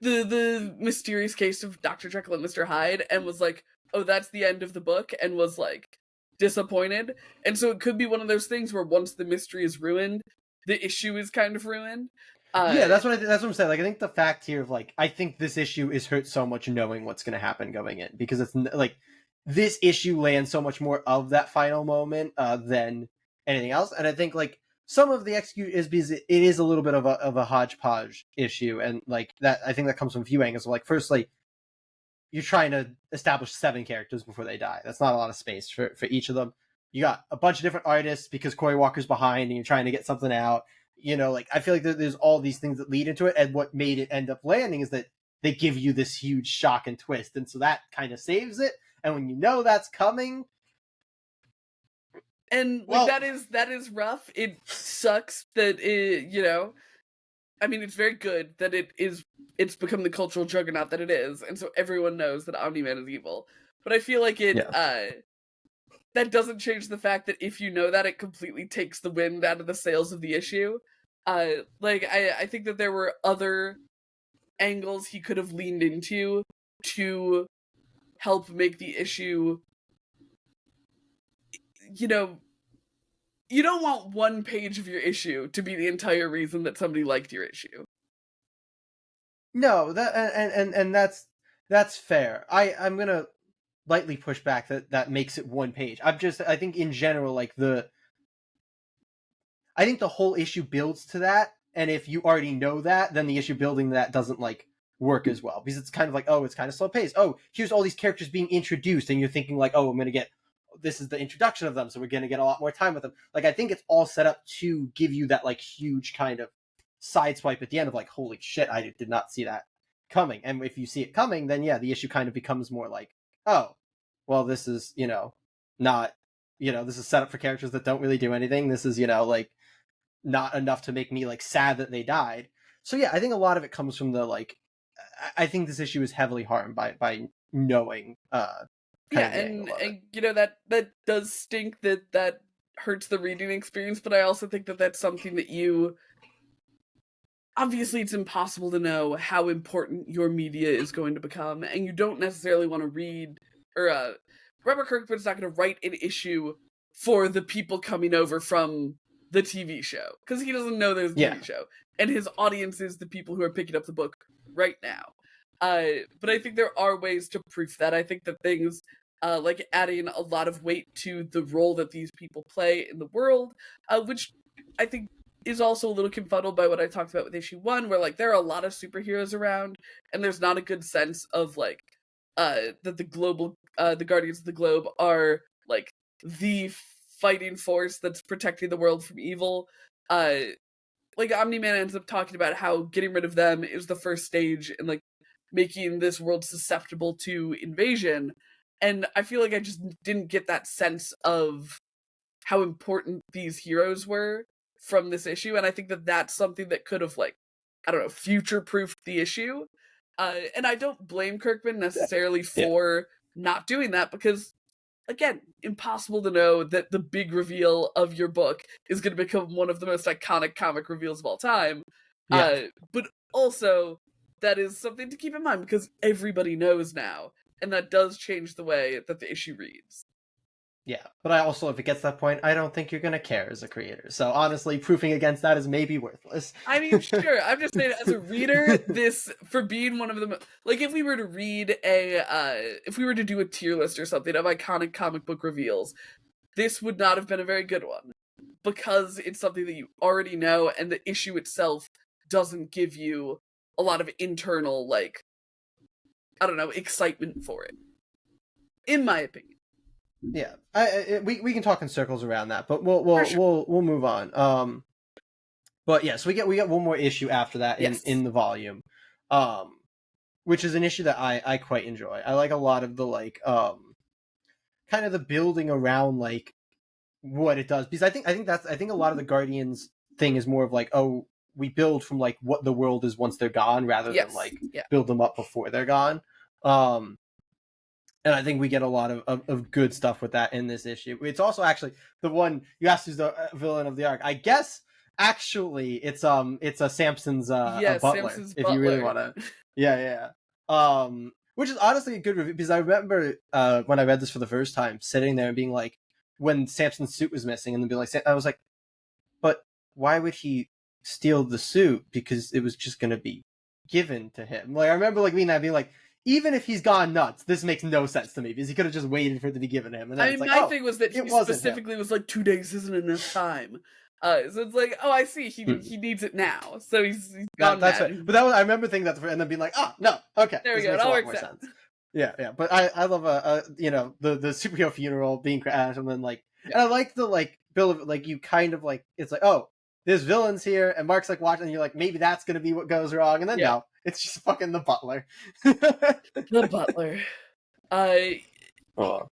the mysterious case of Dr. Jekyll and Mr. Hyde and was like, oh, that's the end of the book, and was like disappointed. And so it could be one of those things where once the mystery is ruined, the issue is kind of ruined. Yeah, that's what I'm saying. Like, I think the fact here of like, I think this issue is hurt so much knowing what's going to happen going in, because it's like this issue lands so much more of that final moment than anything else, and I think like some of the execute is because it is a little bit of a hodgepodge issue, and like that I think that comes from a few angles. Like, firstly, you're trying to establish 7 characters before they die. That's not a lot of space for each of them. You got a bunch of different artists because Cory Walker's behind, and you're trying to get something out. Like I feel like there's all these things that lead into it, and what made it end up landing is that they give you this huge shock and twist, and so that kind of saves it. And when you know that's coming, and like that is rough. It sucks that I mean, it's very good that it's become the cultural juggernaut that it is, and so everyone knows that Omni-Man is evil. But I feel like that doesn't change the fact that if you know that, it completely takes the wind out of the sails of the issue. Like I think that there were other angles he could have leaned into to help make the issue, you don't want one page of your issue to be the entire reason that somebody liked your issue. no, that and that's fair. I'm gonna lightly push back that makes it one page. I think in general, like I think the whole issue builds to that, and if you already know that, then the issue building that doesn't like work as well, because it's kind of like, oh, it's kind of slow paced. Oh, here's all these characters being introduced, and you're thinking like, oh, this is the introduction of them, so we're gonna get a lot more time with them. Like, I think it's all set up to give you that like huge kind of sideswipe at the end of like, holy shit, I did not see that coming. And if you see it coming, then yeah, the issue kind of becomes more like, oh, well, this is not this is set up for characters that don't really do anything. This is like not enough to make me like sad that they died. So yeah, I think a lot of it comes from the like, I think this issue is heavily harmed by knowing Yeah, and that does stink, that hurts the reading experience, but I also think that that's something that obviously it's impossible to know how important your media is going to become, and you don't necessarily want to read, or Robert Kirkman's not going to write an issue for the people coming over from the TV show, because he doesn't know there's a TV show, and his audience is the people who are picking up the book right now. But I think there are ways to proof that. I think that things like adding a lot of weight to the role that these people play in the world, which I think is also a little confuddled by what I talked about with issue 1, where like there are a lot of superheroes around, and there's not a good sense of like that the Guardians of the Globe are like the fighting force that's protecting the world from evil. Like Omni-Man ends up talking about how getting rid of them is the first stage in like making this world susceptible to invasion. And I feel like I just didn't get that sense of how important these heroes were from this issue, and I think that that's something that could have, like, I don't know, future-proofed the issue. And I don't blame Kirkman necessarily Yeah. for not doing that, because again, impossible to know that the big reveal of your book is going to become one of the most iconic comic reveals of all time. Yeah. But also, that is something to keep in mind because everybody knows now, and that does change the way that the issue reads. Yeah, but I also, if it gets to that point, I don't think you're gonna care as a creator. So honestly, proofing against that is maybe worthless. I mean, sure. I'm just saying, as a reader, this for being one of the like, if we were to read if we were to do a tier list or something of iconic comic book reveals, this would not have been a very good one because it's something that you already know, and the issue itself doesn't give you a lot of internal, like, I don't know, excitement for it, in my opinion. Yeah, we can talk in circles around that, but Sure. we'll move on. But yeah, so we get one more issue after that Yes. in the volume, um, which is an issue that I quite enjoy. I like a lot of the like kind of the building around like what it does, because I think a lot of the Guardians thing is more of like, oh, we build from like what the world is once they're gone rather than Yes. like Yeah. build them up before they're gone. Um, and I think we get a lot of good stuff with that in this issue. It's also actually the one you asked who's the villain of the arc. I guess actually it's a Samson's a Yes, butler, Samson's if you really butler. want to. Yeah. Which is honestly a good review, because I remember when I read this for the first time, sitting there and being like, when Samson's suit was missing, and then being like, I was like, but why would he steal the suit? Because it was just gonna be given to him. Like I remember like reading that being like, even if he's gone nuts, this makes no sense to me, because he could have just waited for it to be given to him. And then I it's mean, like, my oh, thing was that it he wasn't him. specifically was like 2 days isn't enough time. So it's like, oh, I see. He needs it now, so he's gone That's mad. right. But that was, I remember thinking that, and then being like, oh no, okay, There we this go. It makes a all lot works more out. sense. Yeah. But I love you know, the superhero funeral being crashed, and then like, Yeah. and I like the like bill of like, you kind of like, it's like, oh, there's villains here, and Mark's like watching, and you're like, maybe that's gonna be what goes wrong, and then Yeah. no, it's just fucking the butler. The butler. Oh.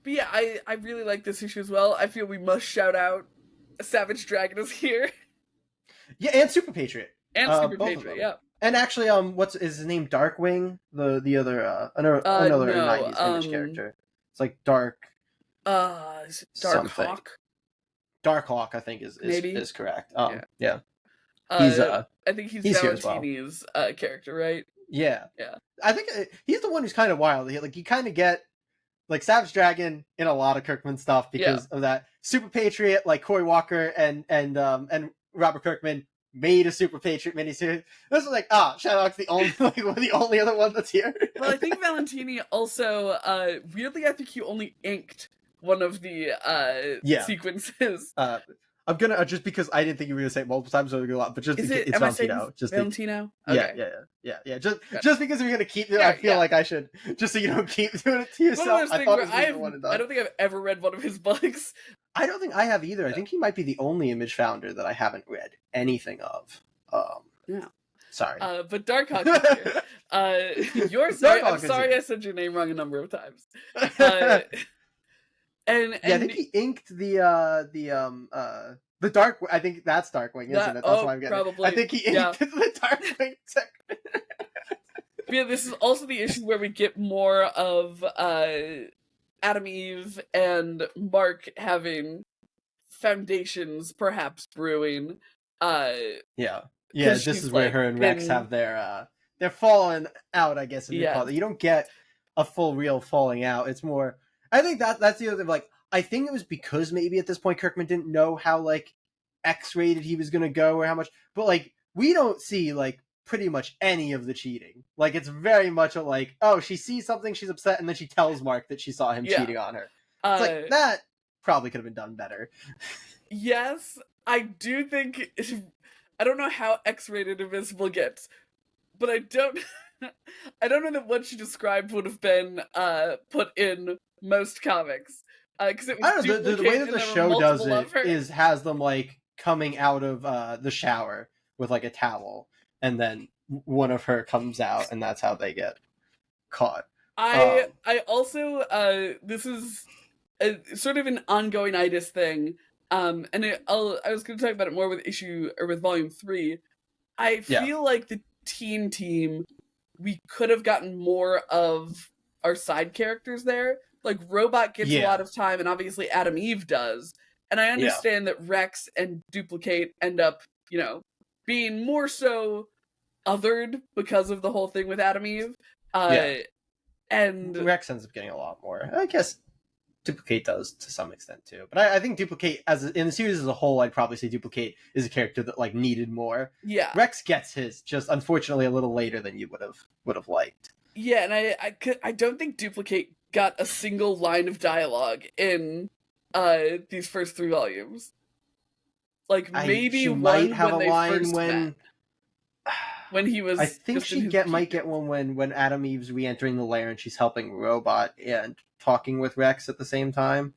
But yeah, I really like this issue as well. I feel we must shout out Savage Dragon is here. Yeah, and Super Patriot. And Super Both of Patriot, them. yeah. And actually, what's is his name? Darkwing, the other another No, '90s Image character. It's like Dark is it Dark something. Hawk? Darkhawk, I think Maybe? is correct. Yeah. Yeah. He's I think he's here as well. Valentini's character, right? Yeah. Yeah. I think he's the one who's kind of wild. Like you kind of get like Savage Dragon in a lot of Kirkman stuff because of that. Super Patriot, like Cory Walker and Robert Kirkman made a Super Patriot miniseries. This is like, Shadowhawk's the only like the only other one that's here. Well, I think Valentini also weirdly, I think he only inked one of the sequences. I'm gonna just because I didn't think you were gonna say it multiple times, so a lot. But just it's Valentino. Just Valentino. Okay. Yeah. Just because we're gonna keep doing it, I feel like I should, just so you don't keep doing it to yourself. I thought it was one and done. I don't think I've ever read one of his books. I don't think I have either. I think he might be the only Image founder that I haven't read anything of. Yeah. Sorry. But Darkhawk is here. You're sorry. I'm sorry I said your name wrong a number of times. And yeah, I think he inked the Dark. I think that's Darkwing, isn't it? That's why I'm getting. Probably. I think he inked the Darkwing. Yeah, this is also the issue where we get more of Adam Eve and Mark having foundations, perhaps brewing. Yeah. This is where her and Rex have their they're falling out, I guess, if you call it. You don't get a full real falling out. It's more, I think that's the other thing. Like, I think it was because maybe at this point Kirkman didn't know how like X-rated he was gonna go or how much, but like we don't see like pretty much any of the cheating. Like it's very much a like, oh, she sees something, she's upset, and then she tells Mark that she saw him cheating on her. It's like that probably could have been done better. Yes, I do think. I don't know how X-rated Invincible gets, but I don't know that what she described would have been put in most comics. because it was I don't know. The way duplicate that and the there were show does multiple it of her. is has them like coming out of the shower with like a towel, and then one of her comes out, and that's how they get caught. I also this is sort of an ongoing itis thing. I was going to talk about it more with volume 3. I Yeah, feel like the teen team, we could have gotten more of our side characters there. Like Robot gets a lot yeah, of time, and obviously Adam Eve does. And I yeah, understand that Rex and Duplicate end up, being more so othered because of the whole thing with Adam Eve. yeah. And Rex ends up getting a lot more. I guess Duplicate does to some extent too, but I think Duplicate in the series as a whole, I'd probably say Duplicate is a character that like needed more. yeah, Rex gets his, just unfortunately a little later than you would have liked. yeah, and I don't think Duplicate got a single line of dialogue in these first 3 volumes. Like maybe She might one have a when they line first met, when he I was think just in his might puberty. get one when Adam Eve's re-entering the lair and she's helping Robot and talking with Rex at the same time.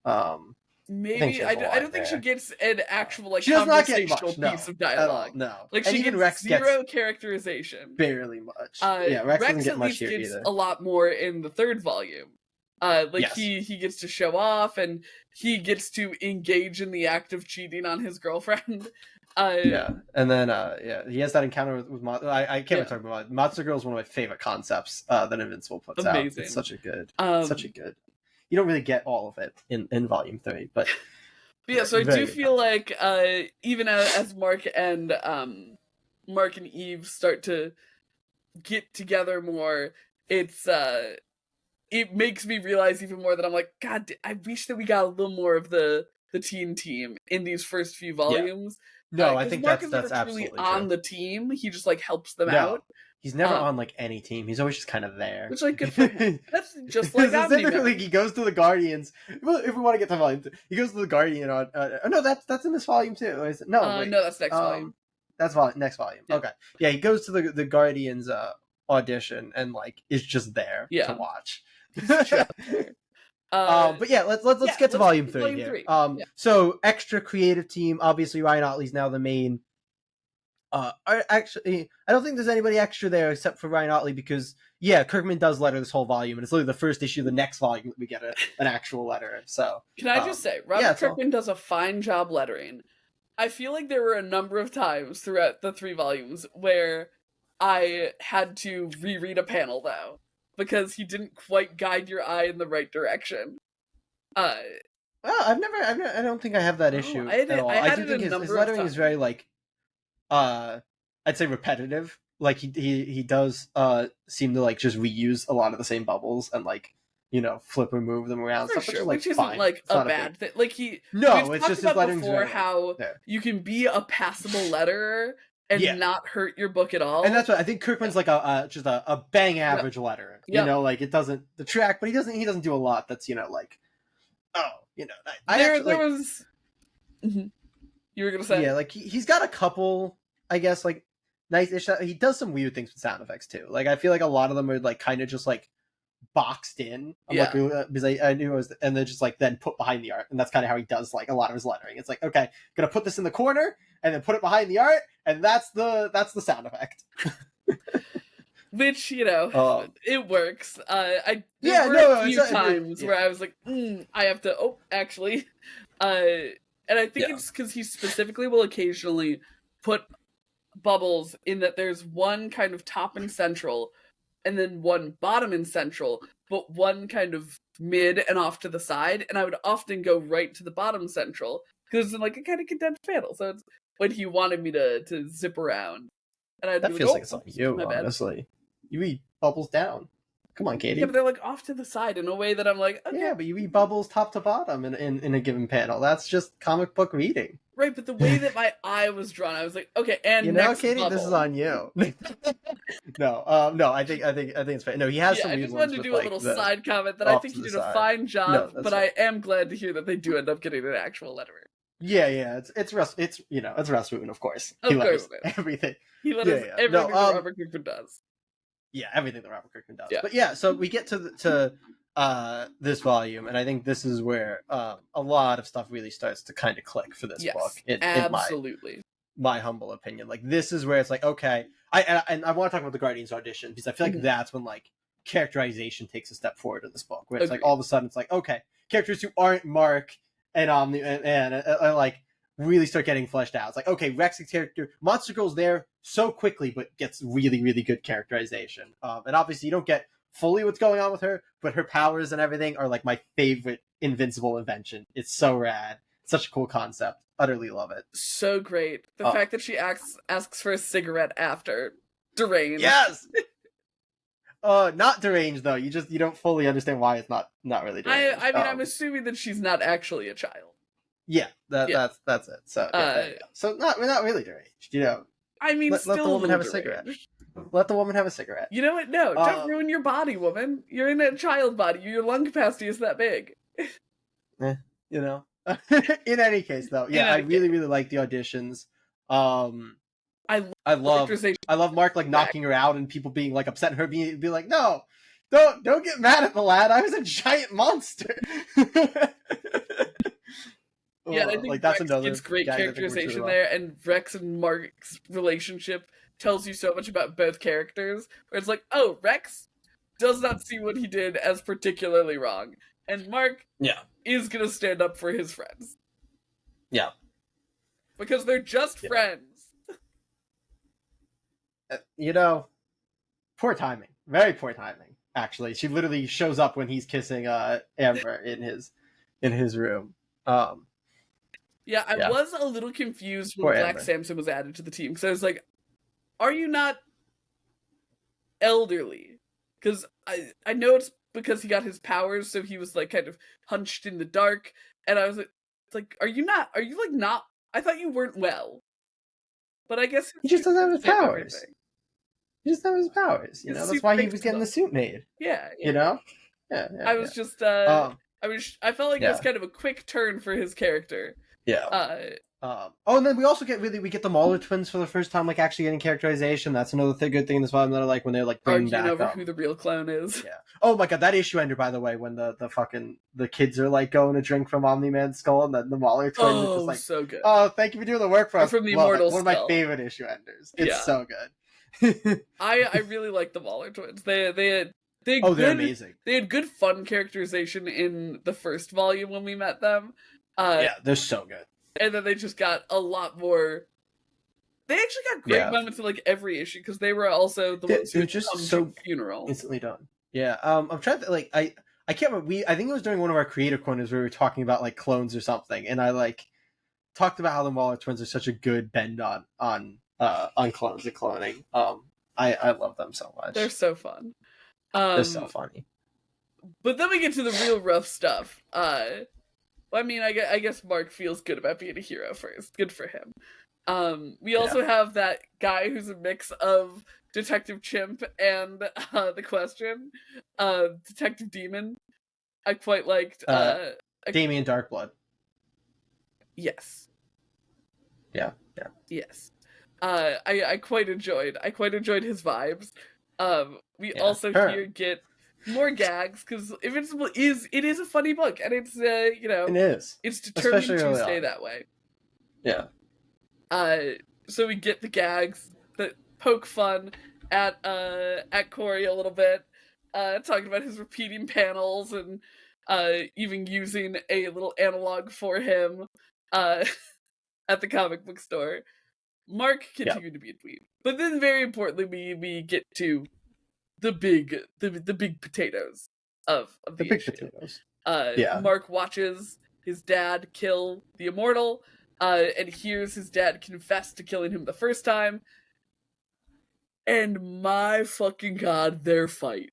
I think she Maybe has a I line don't think she there. gets an actual like She does not get conversational much, piece no, of at all, dialogue. no. Like And she even gets Rex gets zero characterization. barely much. Yeah, Rex doesn't Rex get at much least here gets either. a lot more in the 3rd volume. Like Yes. he gets to show off, and he gets to engage in the act of cheating on his girlfriend. Yeah, and then he has that encounter with I can't Yeah, even talk about it. Monster Girl is one of my favorite concepts that Invincible puts out. It's amazing. such a good. You don't really get all of it in Volume 3, but But yeah, so I very do good feel concept. like even as Mark and Eve start to get together more, it's it makes me realize even more that I'm like, God, I wish that we got a little more of the teen team in these first few Yeah, volumes. no, I Because think Mark is never that's truly absolutely true. on the team; he just like helps them out. No, he's never Um, on like any team. He's always just kind of there. which like good for him. That's just like Omni Specifically, Man. he goes to the Guardians. Well, if we want to get to volume, he goes to the Guardian on. No, that's in this volume too. Is it? No, wait. No, that's next volume. That's next volume. Yeah, Okay, yeah, he goes to the Guardians audition and like is just there to yeah, watch. he's just there. But yeah, let's Yeah, get to let's volume get to 3 volume here. 3. Yeah. So extra creative team. Obviously, Ryan Otley's now the main. Actually, I don't think there's anybody extra there except for Ryan Otley because yeah, Kirkman does letter this whole volume, and it's literally the first issue of the next volume that we get an actual letter. So Can I just say, Robert Kirkman does a fine job lettering. I feel like there were a number of times throughout the 3 volumes where I had to reread a panel though, because he didn't quite guide your eye in the right direction. Well, I don't think I have that issue at all. I I had do it think a his number of lettering is times. very like I'd say repetitive. Like he does seem to like just reuse a lot of the same bubbles and like flip or move them around For stuff, sure, which which is isn't fine. like It's a not a bad big thing. Like no. we've It's talked just his about lettering's before very like how there. you can be a passable letterer Yeah, and not hurt your book at all. and that's what I think. Yeah. Kirkman's like just a bang Yep. average letterer. Yep. Like it doesn't the track, but he doesn't do a lot. That's like oh I There actually like was. Mhm. You were gonna say? yeah like he's got a couple I guess like nice. He does some weird things with sound effects too. Like I feel like a lot of them are like kind of just like boxed in. I'm Yeah. like because I knew it was, and then just like then put behind the art, and that's kind of how he does like a lot of his lettering. It's like okay, gonna put this in the corner and then put it behind the art, and that's the sound effect. Which Um, it works. There yeah, were no, a few times yeah, where I was like, I have to. Oh, actually, and I think yeah, it's because he specifically will occasionally put bubbles in that there's one kind of top and central, and then one bottom and central, but one kind of mid and off to the side. And I would often go right to the bottom central because it's in like a kind of condensed panel. So it's when he wanted me to zip around, and I'd be that like, feels like oh, it's on oops, you, my bad. honestly. You eat bubbles down. Come on, Yeah, Katie. but they're like off to the side in a way that I'm like, okay. Yeah, but you eat bubbles top to bottom in a given panel. That's just comic book reading. Right, but the way that my eye was drawn, I was like, okay, and next Katie, bubble. this is on you. No, I think it's fair. No, he has some I weird just ones wanted to with do a like little the side comment that I off think to he the did a side. fine job, No, that's but fine. I am glad to hear that they do end up getting an actual letterer. Yeah, it's Rasputin, of course. He Of course letters it is. everything. He letters everything that Robert Kirkman does. yeah, everything that Robert Kirkman does. Yeah. But yeah, so we get to this volume, and I think this is where a lot of stuff really starts to kind of click for this book. Yes, In absolutely. my humble opinion, like this is where it's like, okay, I want to talk about the Guardians audition because I feel like that's when like characterization takes a step forward in this book, where it's like all of a sudden it's like, okay, characters who aren't Mark and Omni and like really start getting fleshed out. It's like, okay, Rex's character, Monster Girl's there so quickly, but gets really, really good characterization. And obviously you don't get fully what's going on with her, but her powers and everything are like my favorite Invincible invention. It's so rad. Such a cool concept. Utterly love it. So great. The fact that she asks for a cigarette after. Deranged. Yes! Not deranged though. You don't fully understand why it's not really deranged. I mean, I'm assuming that she's not actually a child. Yeah, that's it. So so not really deranged. You know. I mean, let the woman have a cigarette. Let the woman have a cigarette. You know what? No, don't ruin your body, woman. You're in a child body. Your lung capacity is that big. You know. In any case, though, yeah, I really like the auditions. I love Mark like knocking her out and people being like upset and her being like, no, don't get mad at the lad. I was a giant monster. Yeah, I think like that's Rex another. It's great characterization there, and Rex and Mark's relationship tells you so much about both characters. Where it's like, oh, Rex does not see what he did as particularly wrong, and Mark is gonna stand up for his friends. Yeah, because they're just friends. You know, poor timing. Very poor timing. Actually, she literally shows up when he's kissing Amber in his room. Yeah, I was a little confused when Black Amber. Samson was added to the team because I was like, "Are you not elderly?" Because I know it's because he got his powers, so he was like kind of hunched in the dark, and I was like, "Are you not? Are you like not? I thought you weren't well." But I guess he just doesn't have his powers. Everything. He just doesn't have his powers. You know, that's why he was getting the suit made. Yeah. You know. Yeah. I was just. I felt like it was kind of a quick turn for his character. Yeah. And then we also get the Mauler twins for the first time, like actually getting characterization. That's another good thing in this volume that I like when they're like bringing back over who the real clone is. Yeah. Oh my god, that issue ender, by the way, when the kids are like going to drink from Omni-Man's skull, and then the Mauler twins are just like, so good. Oh, thank you for doing the work for us. From the Immortal one of my favorite issue enders. It's so good. I really like the Mauler twins. They're amazing. They had good fun characterization in the first volume when we met them. They're so good. And then they just got a lot more. They actually got great moments in like every issue because they were also the ones who just so funeral instantly done. Yeah, I'm trying to like I can't remember. I think it was during one of our creative corners where we were talking about like clones or something, and I like talked about how the Mauler twins are such a good bend on clones and cloning. I love them so much. They're so fun. They're so funny. But then we get to the real rough stuff. I mean, I guess Mark feels good about being a hero first. Good for him. We also have that guy who's a mix of Detective Chimp and The Question. Detective Demon. I quite liked. Damien Darkblood. Yes. Yeah. Yes. I quite enjoyed his vibes. We also here get more gags because Invincible is a funny book and it's it is. It's determined to stay that way. Yeah. So we get the gags that poke fun at Corey a little bit, talking about his repeating panels and even using a little analog for him at the comic book store. Mark continued to be a dweeb, but then very importantly we get to the big potatoes of the big issue. Potatoes. Mark watches his dad kill the Immortal, and hears his dad confess to killing him the first time. And my fucking god, their fight.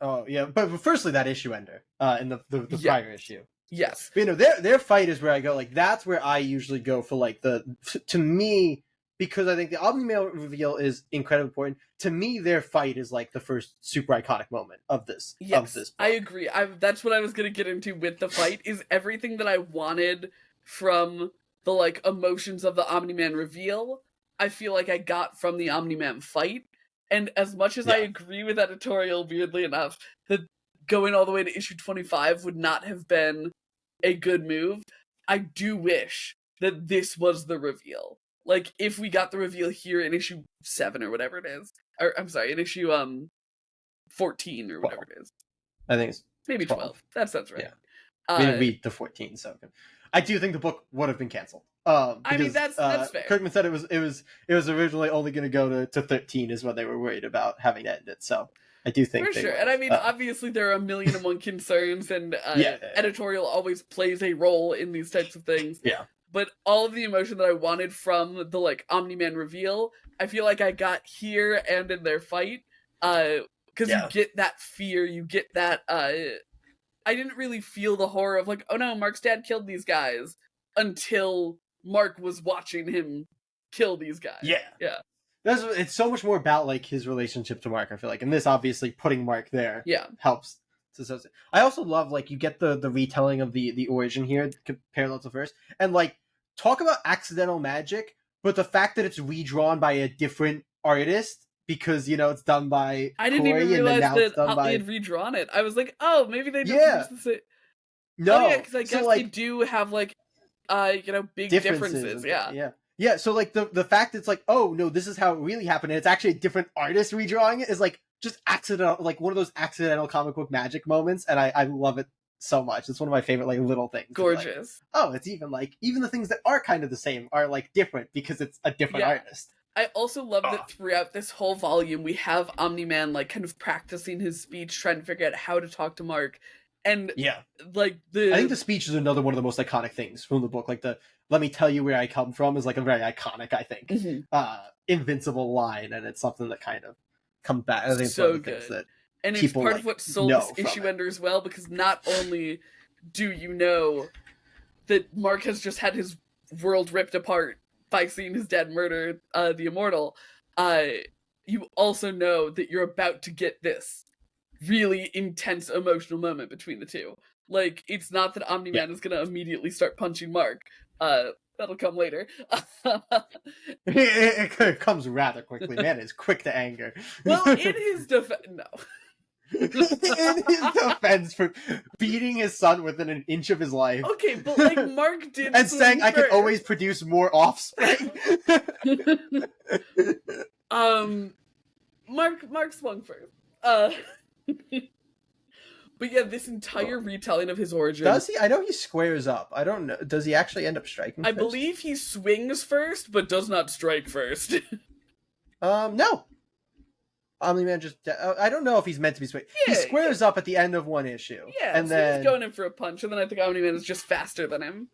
Oh yeah, but firstly that issue ender in the prior issue. Yes, but, their fight is where I go. Like that's where I usually go for like to me. Because I think the Omni-Man reveal is incredibly important. To me, their fight is like the first super iconic moment of this. Yes, of this book. I agree. That's what I was going to get into with the fight, is everything that I wanted from the like emotions of the Omni-Man reveal, I feel like I got from the Omni-Man fight. And as much as I agree with editorial, weirdly enough, that going all the way to issue 25 would not have been a good move, I do wish that this was the reveal. Like, if we got the reveal here in issue 7 or whatever it is, or I'm sorry, in issue 14 or whatever it is. I think it's maybe 12. That sounds right. Yeah. We didn't read the 14, so I do think the book would have been canceled. Because, I mean, that's fair. Kirkman said it was originally only going to go to 13 is what they were worried about having to end it. So I do think for sure. And I mean, obviously there are a million and one concerns, and editorial always plays a role in these types of things. Yeah. But all of the emotion that I wanted from the like Omni-Man reveal, I feel like I got here and in their fight. Because you get that fear, you get that. I didn't really feel the horror of like, oh no, Mark's dad killed these guys until Mark was watching him kill these guys. Yeah. It's so much more about like his relationship to Mark, I feel like, and this obviously putting Mark there helps. I also love like you get the retelling of the origin here parallel to first, and like talk about accidental magic, but the fact that it's redrawn by a different artist because it's done by I didn't Corey, even realize that they had redrawn it. I was like, oh, maybe they just use the same. No, because I guess they do have like big differences. Yeah, so like the fact it's like, oh no, this is how it really happened, and it's actually a different artist redrawing it is like just accidental, like one of those accidental comic book magic moments, and I love it so much. It's one of my favorite like little things. Gorgeous. Like, oh, it's even the things that are kind of the same are like different because it's a different artist. I also love that throughout this whole volume we have Omni-Man like kind of practicing his speech, trying to figure out how to talk to Mark. And like I think the speech is another one of the most iconic things from the book. Like the "Let me tell you where I come from" is like a very iconic, I think, Invincible line, and it's something that kind of comes back. I think it's one of the things that and it's part of what sold this issue ender as well, because not only do you know that Mark has just had his world ripped apart by seeing his dad murder the Immortal, you also know that you're about to get this really intense emotional moment between the two. Like, it's not that Omni-Man is gonna immediately start punching Mark. That'll come later. It comes rather quickly. Man is quick to anger. Well, in his defense, no. In his defense for beating his son within an inch of his life. Okay, but like Mark did, and saying I can always produce more offspring. Mark swung first. But yeah, this entire retelling of his origin. Does he? I know he squares up. I don't know. Does he actually end up striking first? I believe he swings first, but does not strike first. No. Omni-Man just... I don't know if he's meant to be swinging. He squares up at the end of one issue. Yeah, and so then he's going in for a punch, and then I think Omni-Man is just faster than him.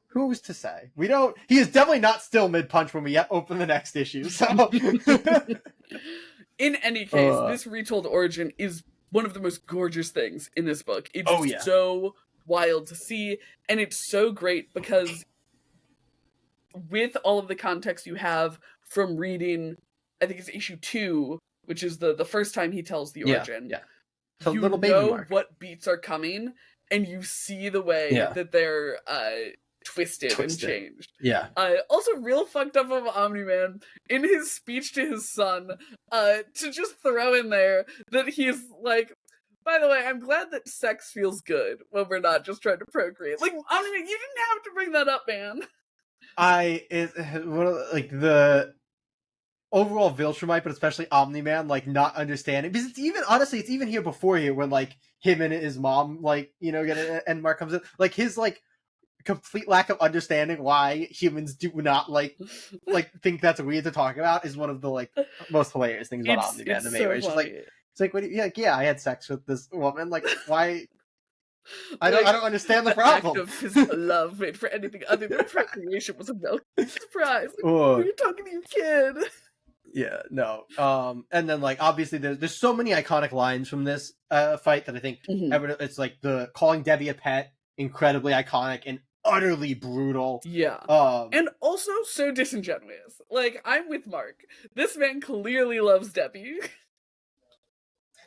Who's to say? We don't... He is definitely not still mid-punch when we open the next issue, so... In any case, this retold origin is one of the most gorgeous things in this book. It's so wild to see, and it's so great because with all of the context you have from reading, I think it's issue 2, which is the first time he tells the origin. So you little baby know Mark. What beats are coming, and you see the way that they're twisted and changed. Also real fucked up of Omni-Man in his speech to his son, to just throw in there that he's like, by the way, I'm glad that sex feels good when we're not just trying to procreate. Like, Omni-Man, you didn't have to bring that up, man. The overall Viltrumite, but especially Omni-Man, like, not understanding, because it's even here before here when, like, him and his mom, like, and Mark comes in, like, his, like, complete lack of understanding why humans do not like think that's weird to talk about is one of the like most hilarious things about Omni-Man to me. So where it's just like, it's like, what do you, I had sex with this woman. Like, why? I don't understand the problem. Act of his love made for anything other than procreation was a milk surprise. Like, you're talking to your kid. Yeah, no. And then like obviously there's so many iconic lines from this fight that I think it's like the calling Debbie a pet, incredibly iconic and utterly brutal. And also so disingenuous. Like, I'm with Mark. This man clearly loves Debbie.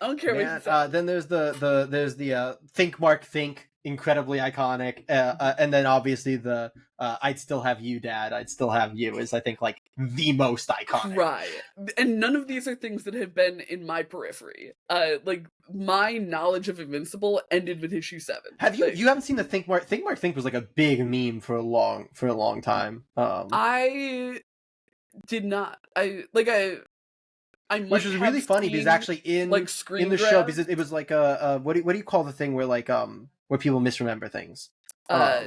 I don't care what he says. Then there's the think Mark think incredibly iconic, and then obviously the "I'd still have you, Dad. I'd still have you" is, I think, like the most iconic. Right. And none of these are things that have been in my periphery. Like my knowledge of Invincible ended with issue 7. Have you Like, you haven't seen the Think Mark? Think Mark Think was like a big meme for a long time. I did not. I Which might was really have funny because seen actually like in screen the show, grabs. because it was like a what do you call the thing where like where people misremember things? Uh,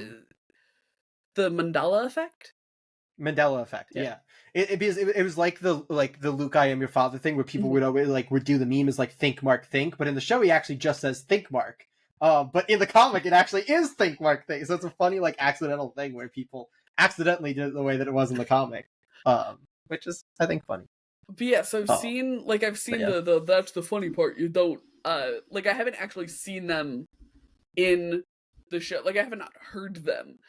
the Mandela effect. Mandela effect, Yeah. yeah. Because it was like the Luke I am your father thing where people Mhm. would always like would do the meme as like think Mark think, but in the show he actually just says think Mark. But in the comic it actually is think Mark think. So it's a funny like accidental thing where people accidentally did it the way that it was in the comic. Which is, I think, funny. But yeah, so Oh, I've but seen yeah. the that's the funny part. You don't like I haven't actually seen them in the show. Like I haven't heard them.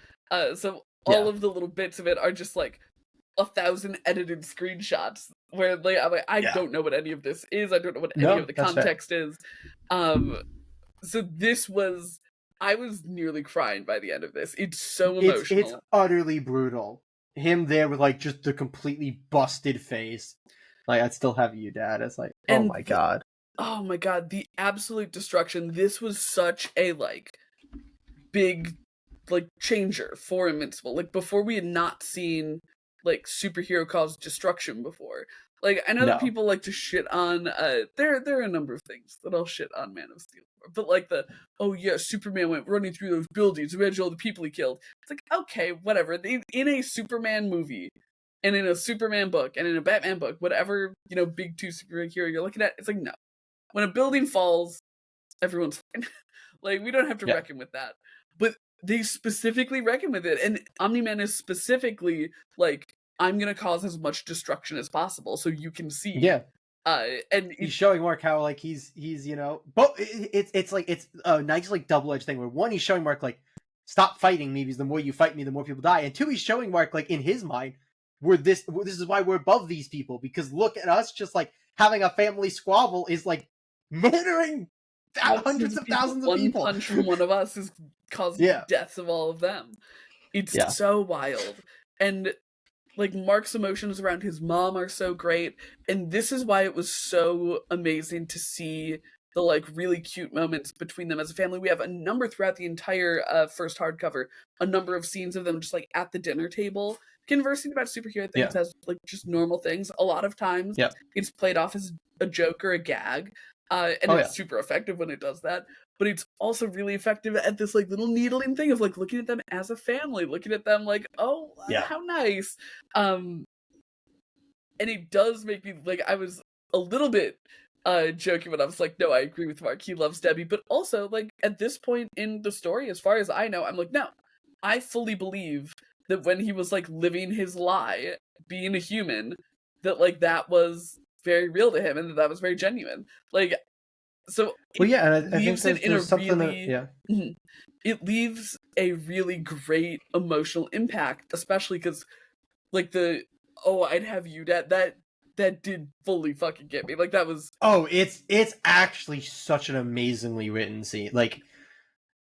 So all Yeah. of the little bits of it are just like 1,000 edited screenshots where like I'm like, I Yeah. don't know what any of this is. I don't know what any of No, the that's fair. context is. Um, so this was I was nearly crying by the end of this. It's so It's emotional. utterly brutal. Him there with like just the completely busted face. Like, I'd still have you, Dad. It's like, oh And my god. oh my god, the absolute destruction. This was such a like big like changer for Invincible. Like before we had not seen like superhero cause destruction before. Like I know that No. people like to shit on there are a number of things that I'll shit on Man of Steel for. But like the oh yeah, Superman went running through those buildings, imagine all the people he killed. It's like, okay, whatever. In a Superman movie and in a Superman book and in a Batman book, whatever, big two superhero you're looking at, it's like no. When a building falls, everyone's fine. Like we don't have to Yeah. reckon with that. But they specifically reckon with it, and Omni-Man is specifically like, I'm gonna cause as much destruction as possible, so you can see. Yeah. And He's it, showing Mark how like he's but it's like it's a nice like double-edged thing where one, he's showing Mark like stop fighting me because the more you fight me the more people die, and two, he's showing Mark like in his mind this is why we're above these people, because look at us just like having a family squabble is like murdering thousands hundreds of of people, thousands of one people. punch from one of us is causing the Yeah. deaths of all of them. It's Yeah. so wild, and like Mark's emotions around his mom are so great, and this is why it was so amazing to see the like really cute moments between them as a family. We have a number throughout the entire first hardcover, a number of scenes of them just like at the dinner table conversing about superhero things Yeah. as like just normal things. A lot of times Yeah. it's played off as a joke or a gag, and Oh yeah. it's super effective when it does that. But it's also really effective at this like little needling thing of like looking at them as a family, looking at them like, oh, Yeah. how nice. Um, and it does make me like I was a little bit joking when I was like, no, I agree with Mark. He loves Debbie, but also like at this point in the story, as far as I know, I'm like, no, I fully believe that when he was like living his lie, being a human, that like that was very real to him and that was very genuine. Like so Well, it yeah, and I think leaves it in a there's something that, really yeah. Mhm. It leaves a really great emotional impact, especially because like the oh I'd have you that did fully fucking get me. Like that was Oh, it's actually such an amazingly written scene. Like,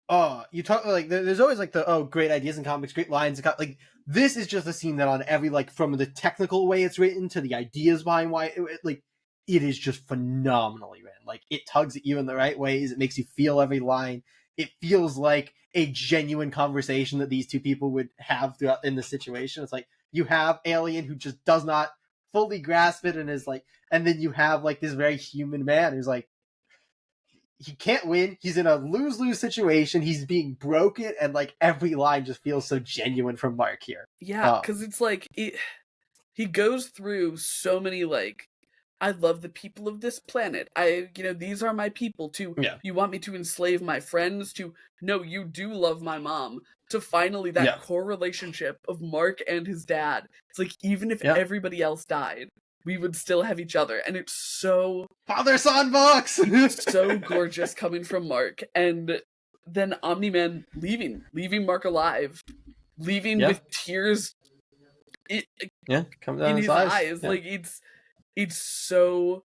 oh, you talk like there's always like the great ideas in comics, great lines. Like this is just a scene that on every like from the technical way it's written to the ideas behind why like it is just phenomenally written. Like it tugs at you in the right ways. It makes you feel every line. It feels like a genuine conversation that these two people would have throughout in the situation. It's like you have Alien who just does not fully grasp it and is like, and then you have like this very human man who's like he can't win. He's in a lose-lose situation. He's being broken, and like every line just feels so genuine from Mark here. yeah, because it's like he goes through so many like I love the people of this planet. These are my people. To Yeah, you want me to enslave my friends? To no, you do love my mom. To finally that yeah, core relationship of Mark and his dad. It's like even if yeah. everybody else died, we would still have each other, and it's so Father-son box. so gorgeous coming from Mark. And then Omni-Man leaving Mark alive, leaving Yeah, with tears in, yeah. Come down in his his eyes. eyes. Yeah, Like it's so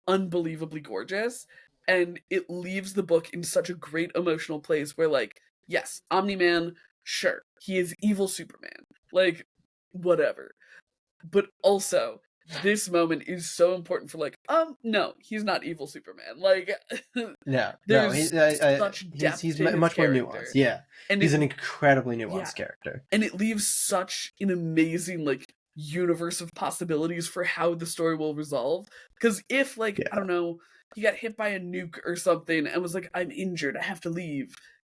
unbelievably gorgeous, and it leaves the book in such a great emotional place where like yes, Omni-Man, sure, he is evil Superman. Like, whatever. But also, this moment is so important for like, no, he's not evil Superman. Like, Yeah, no, there's such depth he's to his much more nuanced. character. Yeah, And he's it an incredibly yeah. nuanced character. And it leaves such an amazing like universe of possibilities for how the story will resolve. Because if like, I Yeah, don't know, he got hit by a nuke or something and was like, I'm injured, I have to leave.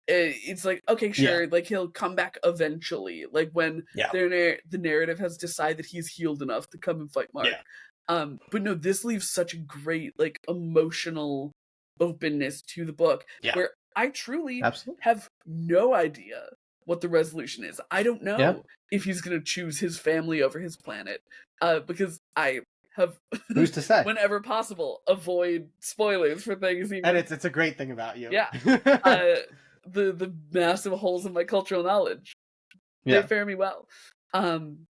It's like, okay, yeah, sure, like he'll come back eventually, like when yeah, the narrative has decided he's healed enough to come and fight Mark. yeah, But no, this leaves such a great like emotional openness to the book yeah, where I truly absolutely. have no idea what the resolution is. I don't Yeah, know if he's going to choose his family over his planet, because I have, who's to say? whenever possible, avoid spoilers for things. And Even it's a great thing about you. yeah, uh, the massive holes in my cultural knowledge, they Yeah, fare me well. Um,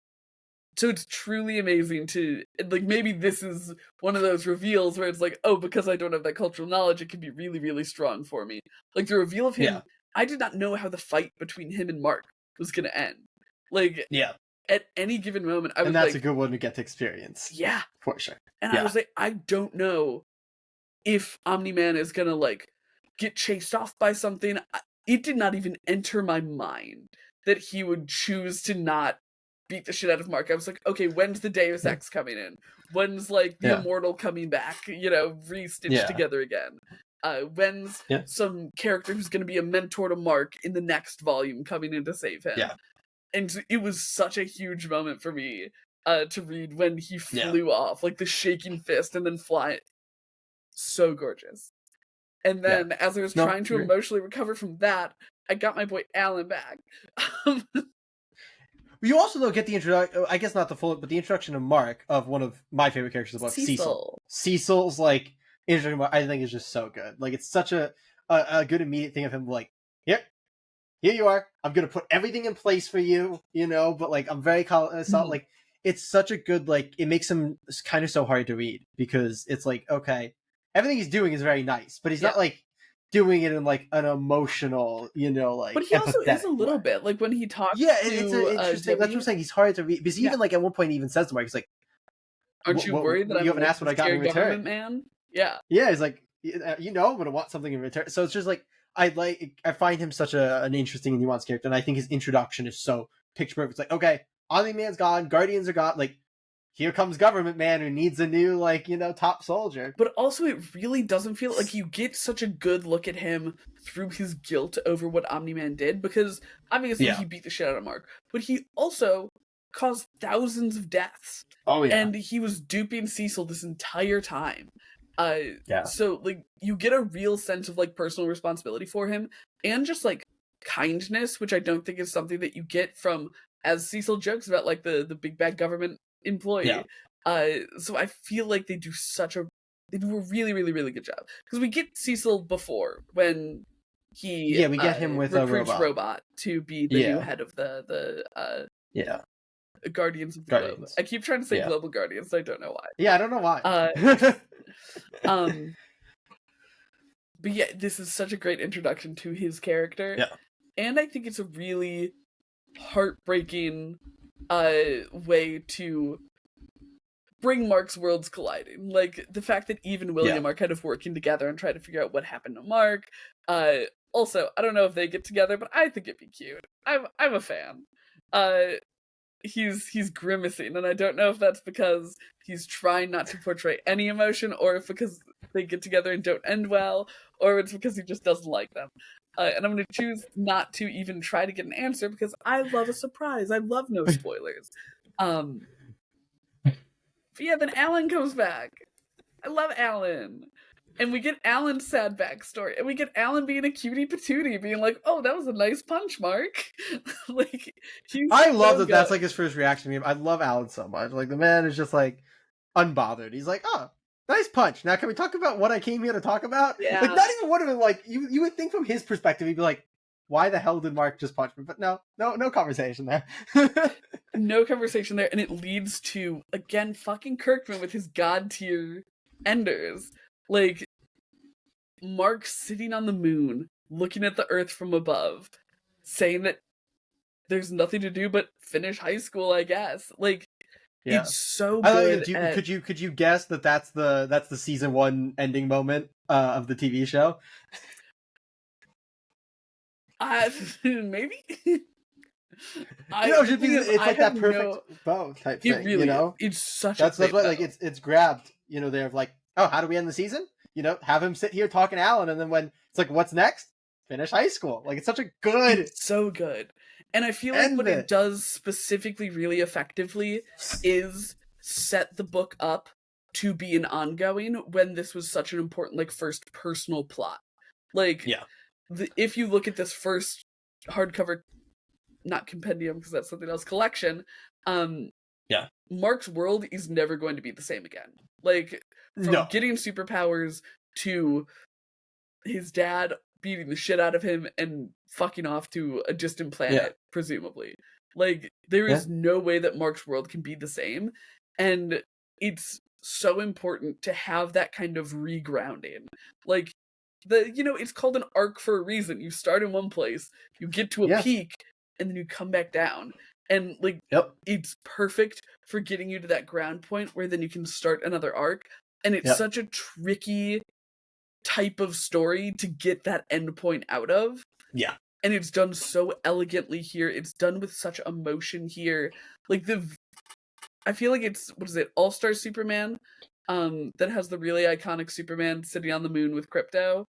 so it's truly amazing to like. Maybe this is one of those reveals where it's like, oh, because I don't have that cultural knowledge, it can be really, really strong for me. Like the reveal of yeah, him, I did not know how the fight between him and Mark was gonna end. Like yeah, at any given moment, I and was that's a like, good one to get to experience yeah, for sure. and I Yeah, was like, I don't know if Omni-Man is gonna like get chased off by something. It did not even enter my mind that he would choose to not beat the shit out of Mark. I was like, okay, when's the Deus yeah, Ex coming in? When's like the yeah, Immortal coming back? You know, re-stitched yeah, together again. When's yeah, some character who's going to be a mentor to Mark in the next volume coming in to save him? yeah, And it was such a huge moment for me to read when he yeah, flew off, like the shaking fist and then fly. So gorgeous. And yeah. then as I was No, trying to agree. emotionally recover from that, I got my boy Alan back. You also though get the introduction. I guess not the full, but the introduction of Mark, of one of my favorite characters in the book, Cecil. Cecil. Cecil's like introduction, I think is just so good. Like it's such a good immediate thing of him like, yep, here you are. I'm gonna put everything in place for you, you know. But like I'm very Mhm. like it's such a good like it makes him kind of so hard to read because it's like okay, everything he's doing is very nice, but he's Yeah. not like doing it in like an emotional, you know, But like he also is a empathetic way. little bit like when he talks Yeah, it's an to interesting. That's what I'm Debbie. saying. He's hard to read because he Yeah. even like at one point he even says to Mark, he's like, Aren't you worried that you I'm a haven't asked what racist I got in scary government return." man? Yeah. Yeah, he's like, you know, I'm gonna want something in return. So it's just like I find him such an interesting and nuanced character, and I think his introduction is so picture perfect. It's like, okay, Omni Man's gone, Guardians are gone, like here comes Government Man who needs a new like you know top soldier. But also it really doesn't feel like you get such a good look at him through his guilt over what Omni-Man did, because obviously Yeah. he beat the shit out of Mark, but he also caused thousands of deaths. Oh yeah. And he was duping Cecil this entire time. Yeah. So like you get a real sense of like personal responsibility for him and just like kindness, which I don't think is something that you get from, as Cecil jokes about, like the big bad government Yeah. employee. So I feel like they do a really, really, really good job. Because we get Cecil before when he Yeah, we get him with a recruits robot. Robot to be the new Yeah. head of the Yeah. Guardians of the Globe. Guardians. I keep trying to say Yeah. Global Guardians, I don't know why. Yeah, I don't know why. Um but yeah, this is such a great introduction to his character. Yeah. And I think it's a really heartbreaking way to bring Mark's worlds colliding. Like the fact that Eve and William are kind of working together and trying to figure out what happened to Mark. Also, I don't know if they get together, but I think it'd be cute. I'm a fan. He's grimacing, and I don't know if that's because he's trying not to portray any emotion, or if because they get together and don't end well, or it's because he just doesn't like them. And I'm going to choose not to even try to get an answer because I love a surprise. I love no spoilers. But yeah, then Alan comes back. I love Alan. And we get Alan's sad backstory. And we get Alan being a cutie patootie, being like, oh, that was a nice punch, Mark. Like, I love so that that's good. like his first reaction to me. I love Alan so much. Like the man is just like unbothered. He's like, oh, nice punch. Now can we talk about what I came here to talk about? Yeah. Like not even one of them. Like you would think from his perspective, he'd be like, why the hell did Mark just punch me? But no conversation there. No conversation there, and it leads to, again, fucking Kirkman with his god tier enders. Like, Mark sitting on the moon, looking at the Earth from above, saying that there's nothing to do but finish high school, I guess. Like, Yeah. it's so I don't good even. at. Could you guess that that's the season one ending moment of the TV show? Maybe. The Just thing because is, it's I like have that perfect no. bow type It thing, you really is. know. It's such a That's great what like bow. it's grabbed. They're like, oh, how do we end the season? Have him sit here talking to Alan, and then when it's like, what's next? Finish high school. Like it's such a good It's so good. And I feel like end what it it. does specifically really effectively is set the book up to be an ongoing when this was such an important like first personal plot. Like Yeah. if you look at this first hardcover, not compendium because that's something else, collection, um Yeah. Mark's world is never going to be the same again. Like from No. getting superpowers to his dad beating the shit out of him and fucking off to a distant Yeah. planet, presumably. Like, there Yeah. is no way that Mark's world can be the same. And it's so important to have that kind of regrounding. Like, it's called an arc for a reason. You start in one place, you get to a Yeah. peak, and then you come back down. And, like, Yep. it's perfect for getting you to that ground point where then you can start another arc. And it's Yep. such a tricky type of story to get that end point out of. Yeah. And it's done so elegantly here. It's done with such emotion here. Like I feel like it's what is it, All-Star Superman? That has the really iconic Superman sitting on the moon with Krypto.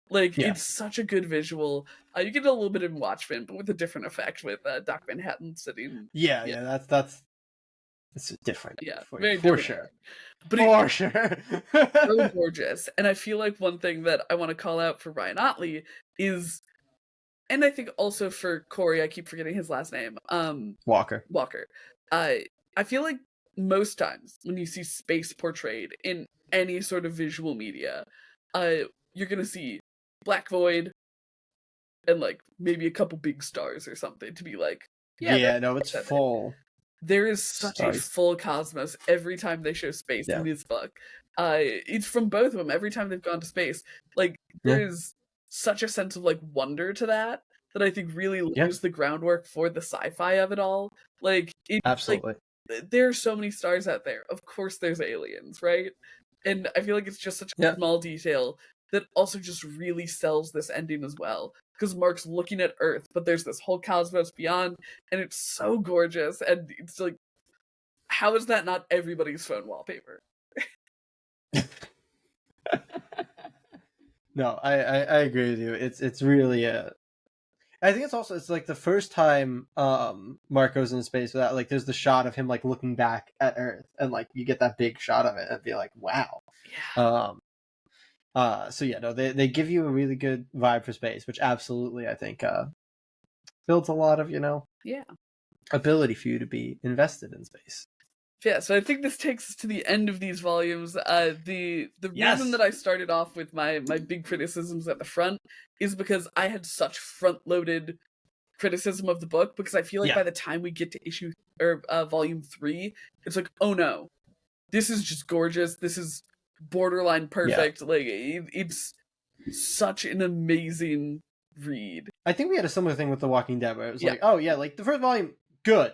Like, Yeah. it's such a good visual. You get a little bit in Watchmen, but with a different effect with Doc Manhattan sitting. Yeah. Yeah. Yeah. That's different. Yeah, For very for different. sure. But For sure. so gorgeous. And I feel like one thing that I want to call out for Ryan Otley is, and I think also for Corey, I keep forgetting his last name, Walker. Walker. I feel like most times when you see space portrayed in any sort of visual media, you're gonna see Black Void and like maybe a couple big stars or something to be like, yeah, Yeah. No, it's that's it. full. There is such a Stars. full cosmos every time they show space Yeah. in this book. It's from both of them every time they've gone to space. Like Yeah. there is such a sense of like wonder to that I think really Yeah. lays the groundwork for the sci-fi of it all. Like it's like Absolutely. there are so many stars out there. Of course there's aliens, right? And I feel like it's just such a Yeah. small detail that also just really sells this ending as well. Because Mark's looking at Earth, but there's this whole cosmos beyond, and it's so gorgeous. And it's like, how is that not everybody's phone wallpaper? No, I agree with you. It's really I think it's like the first time Mark goes into space without like there's the shot of him like looking back at Earth and like you get that big shot of it and be like, wow. Yeah. So yeah, no, they give you a really good vibe for space, which absolutely I think builds a lot of, Yeah. ability for you to be invested in space. Yeah, so I think this takes us to the end of these volumes. The Yes. reason that I started off with my big criticisms at the front is because I had such front-loaded criticism of the book, because I feel like Yeah. by the time we get to issue or volume 3, it's like, oh no, this is just gorgeous. This is borderline perfect. Like it's such an amazing read. I think we had a similar thing with The Walking Dead where it was Yeah. like, oh yeah, like the first volume, good.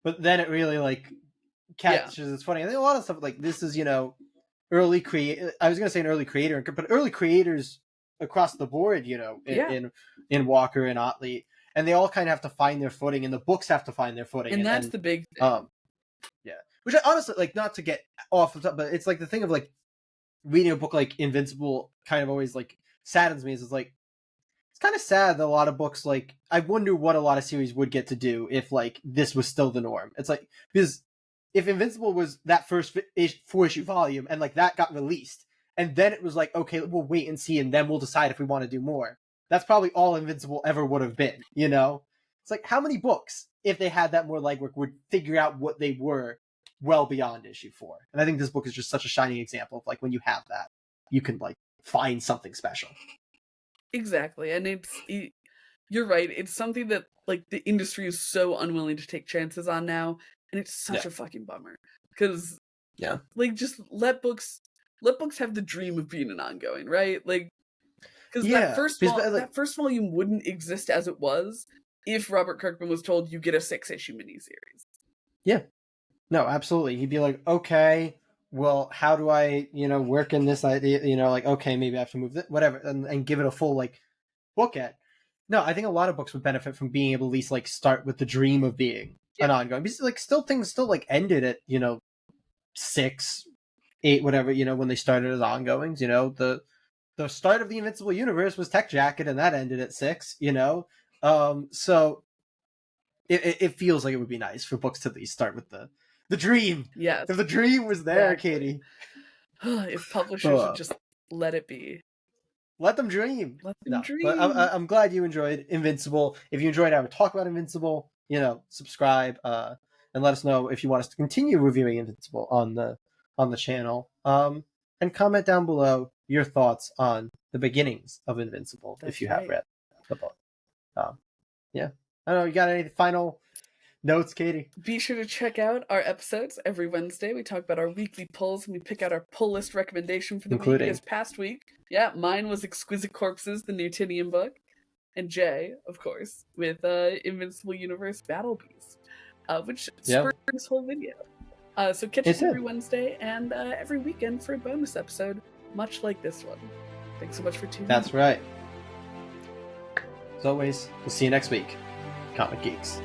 But then it really like catches it's funny. I think a lot of stuff like this is, early create I was gonna say an early creator, but early creators across the board, in Walker and Otley, and they all kind of have to find their footing, and the books have to find their footing. And that's the big thing. Yeah. Which I honestly like, not to get off the top, but it's like the thing of like reading a book like Invincible kind of always like saddens me is like it's kind of sad that a lot of books like I wonder what a lot of series would get to do if like this was still the norm. It's like because if Invincible was that first 4-issue volume and like that got released and then it was like okay we'll wait and see and then we'll decide if we want to do more. That's probably all Invincible ever would have been. It's like how many books if they had that more legwork would figure out what they were well beyond issue 4. And I think this book is just such a shining example of like when you have that you can like find something special. Exactly. And you're right. It's something that like the industry is so unwilling to take chances on now, and it's such a fucking bummer. Because like just let books have the dream of being an ongoing, right? Like because that first volume wouldn't exist as it was if Robert Kirkman was told you get a 6-issue miniseries. Yeah. No, absolutely. He'd be like, okay, well, how do I, work in this idea? Like, okay, maybe I have to move it, whatever, and give it a full, like, book at. No, I think a lot of books would benefit from being able to at least, like, start with the dream of being an ongoing. Because, like, things like, ended at, 6, 8, whatever, when they started as ongoings, the start of the Invincible universe was Tech Jacket, and that ended at 6, so it feels like it would be nice for books to at least start with the dream. Yes. If the dream was there, Katie. If publishers would just let it be. Let them dream. Let them dream. But I'm glad you enjoyed Invincible. If you enjoyed our talk about Invincible, subscribe and let us know if you want us to continue reviewing Invincible on the channel. And comment down below your thoughts on the beginnings of Invincible. That's if you have read the book. Yeah. I don't know. You got any final notes, Katie? Be sure to check out our episodes every Wednesday. We talk about our weekly pulls and we pick out our pull list recommendation for the week. This past week, mine was Exquisite Corpses, the Newtonian book, and Jay, of course, with Invincible Universe Battle Beast, which spurred this whole video. So catch us every Wednesday and every weekend for a bonus episode, much like this one. Thanks so much for tuning in. That's right. As always, we'll see you next week. Comic Geeks.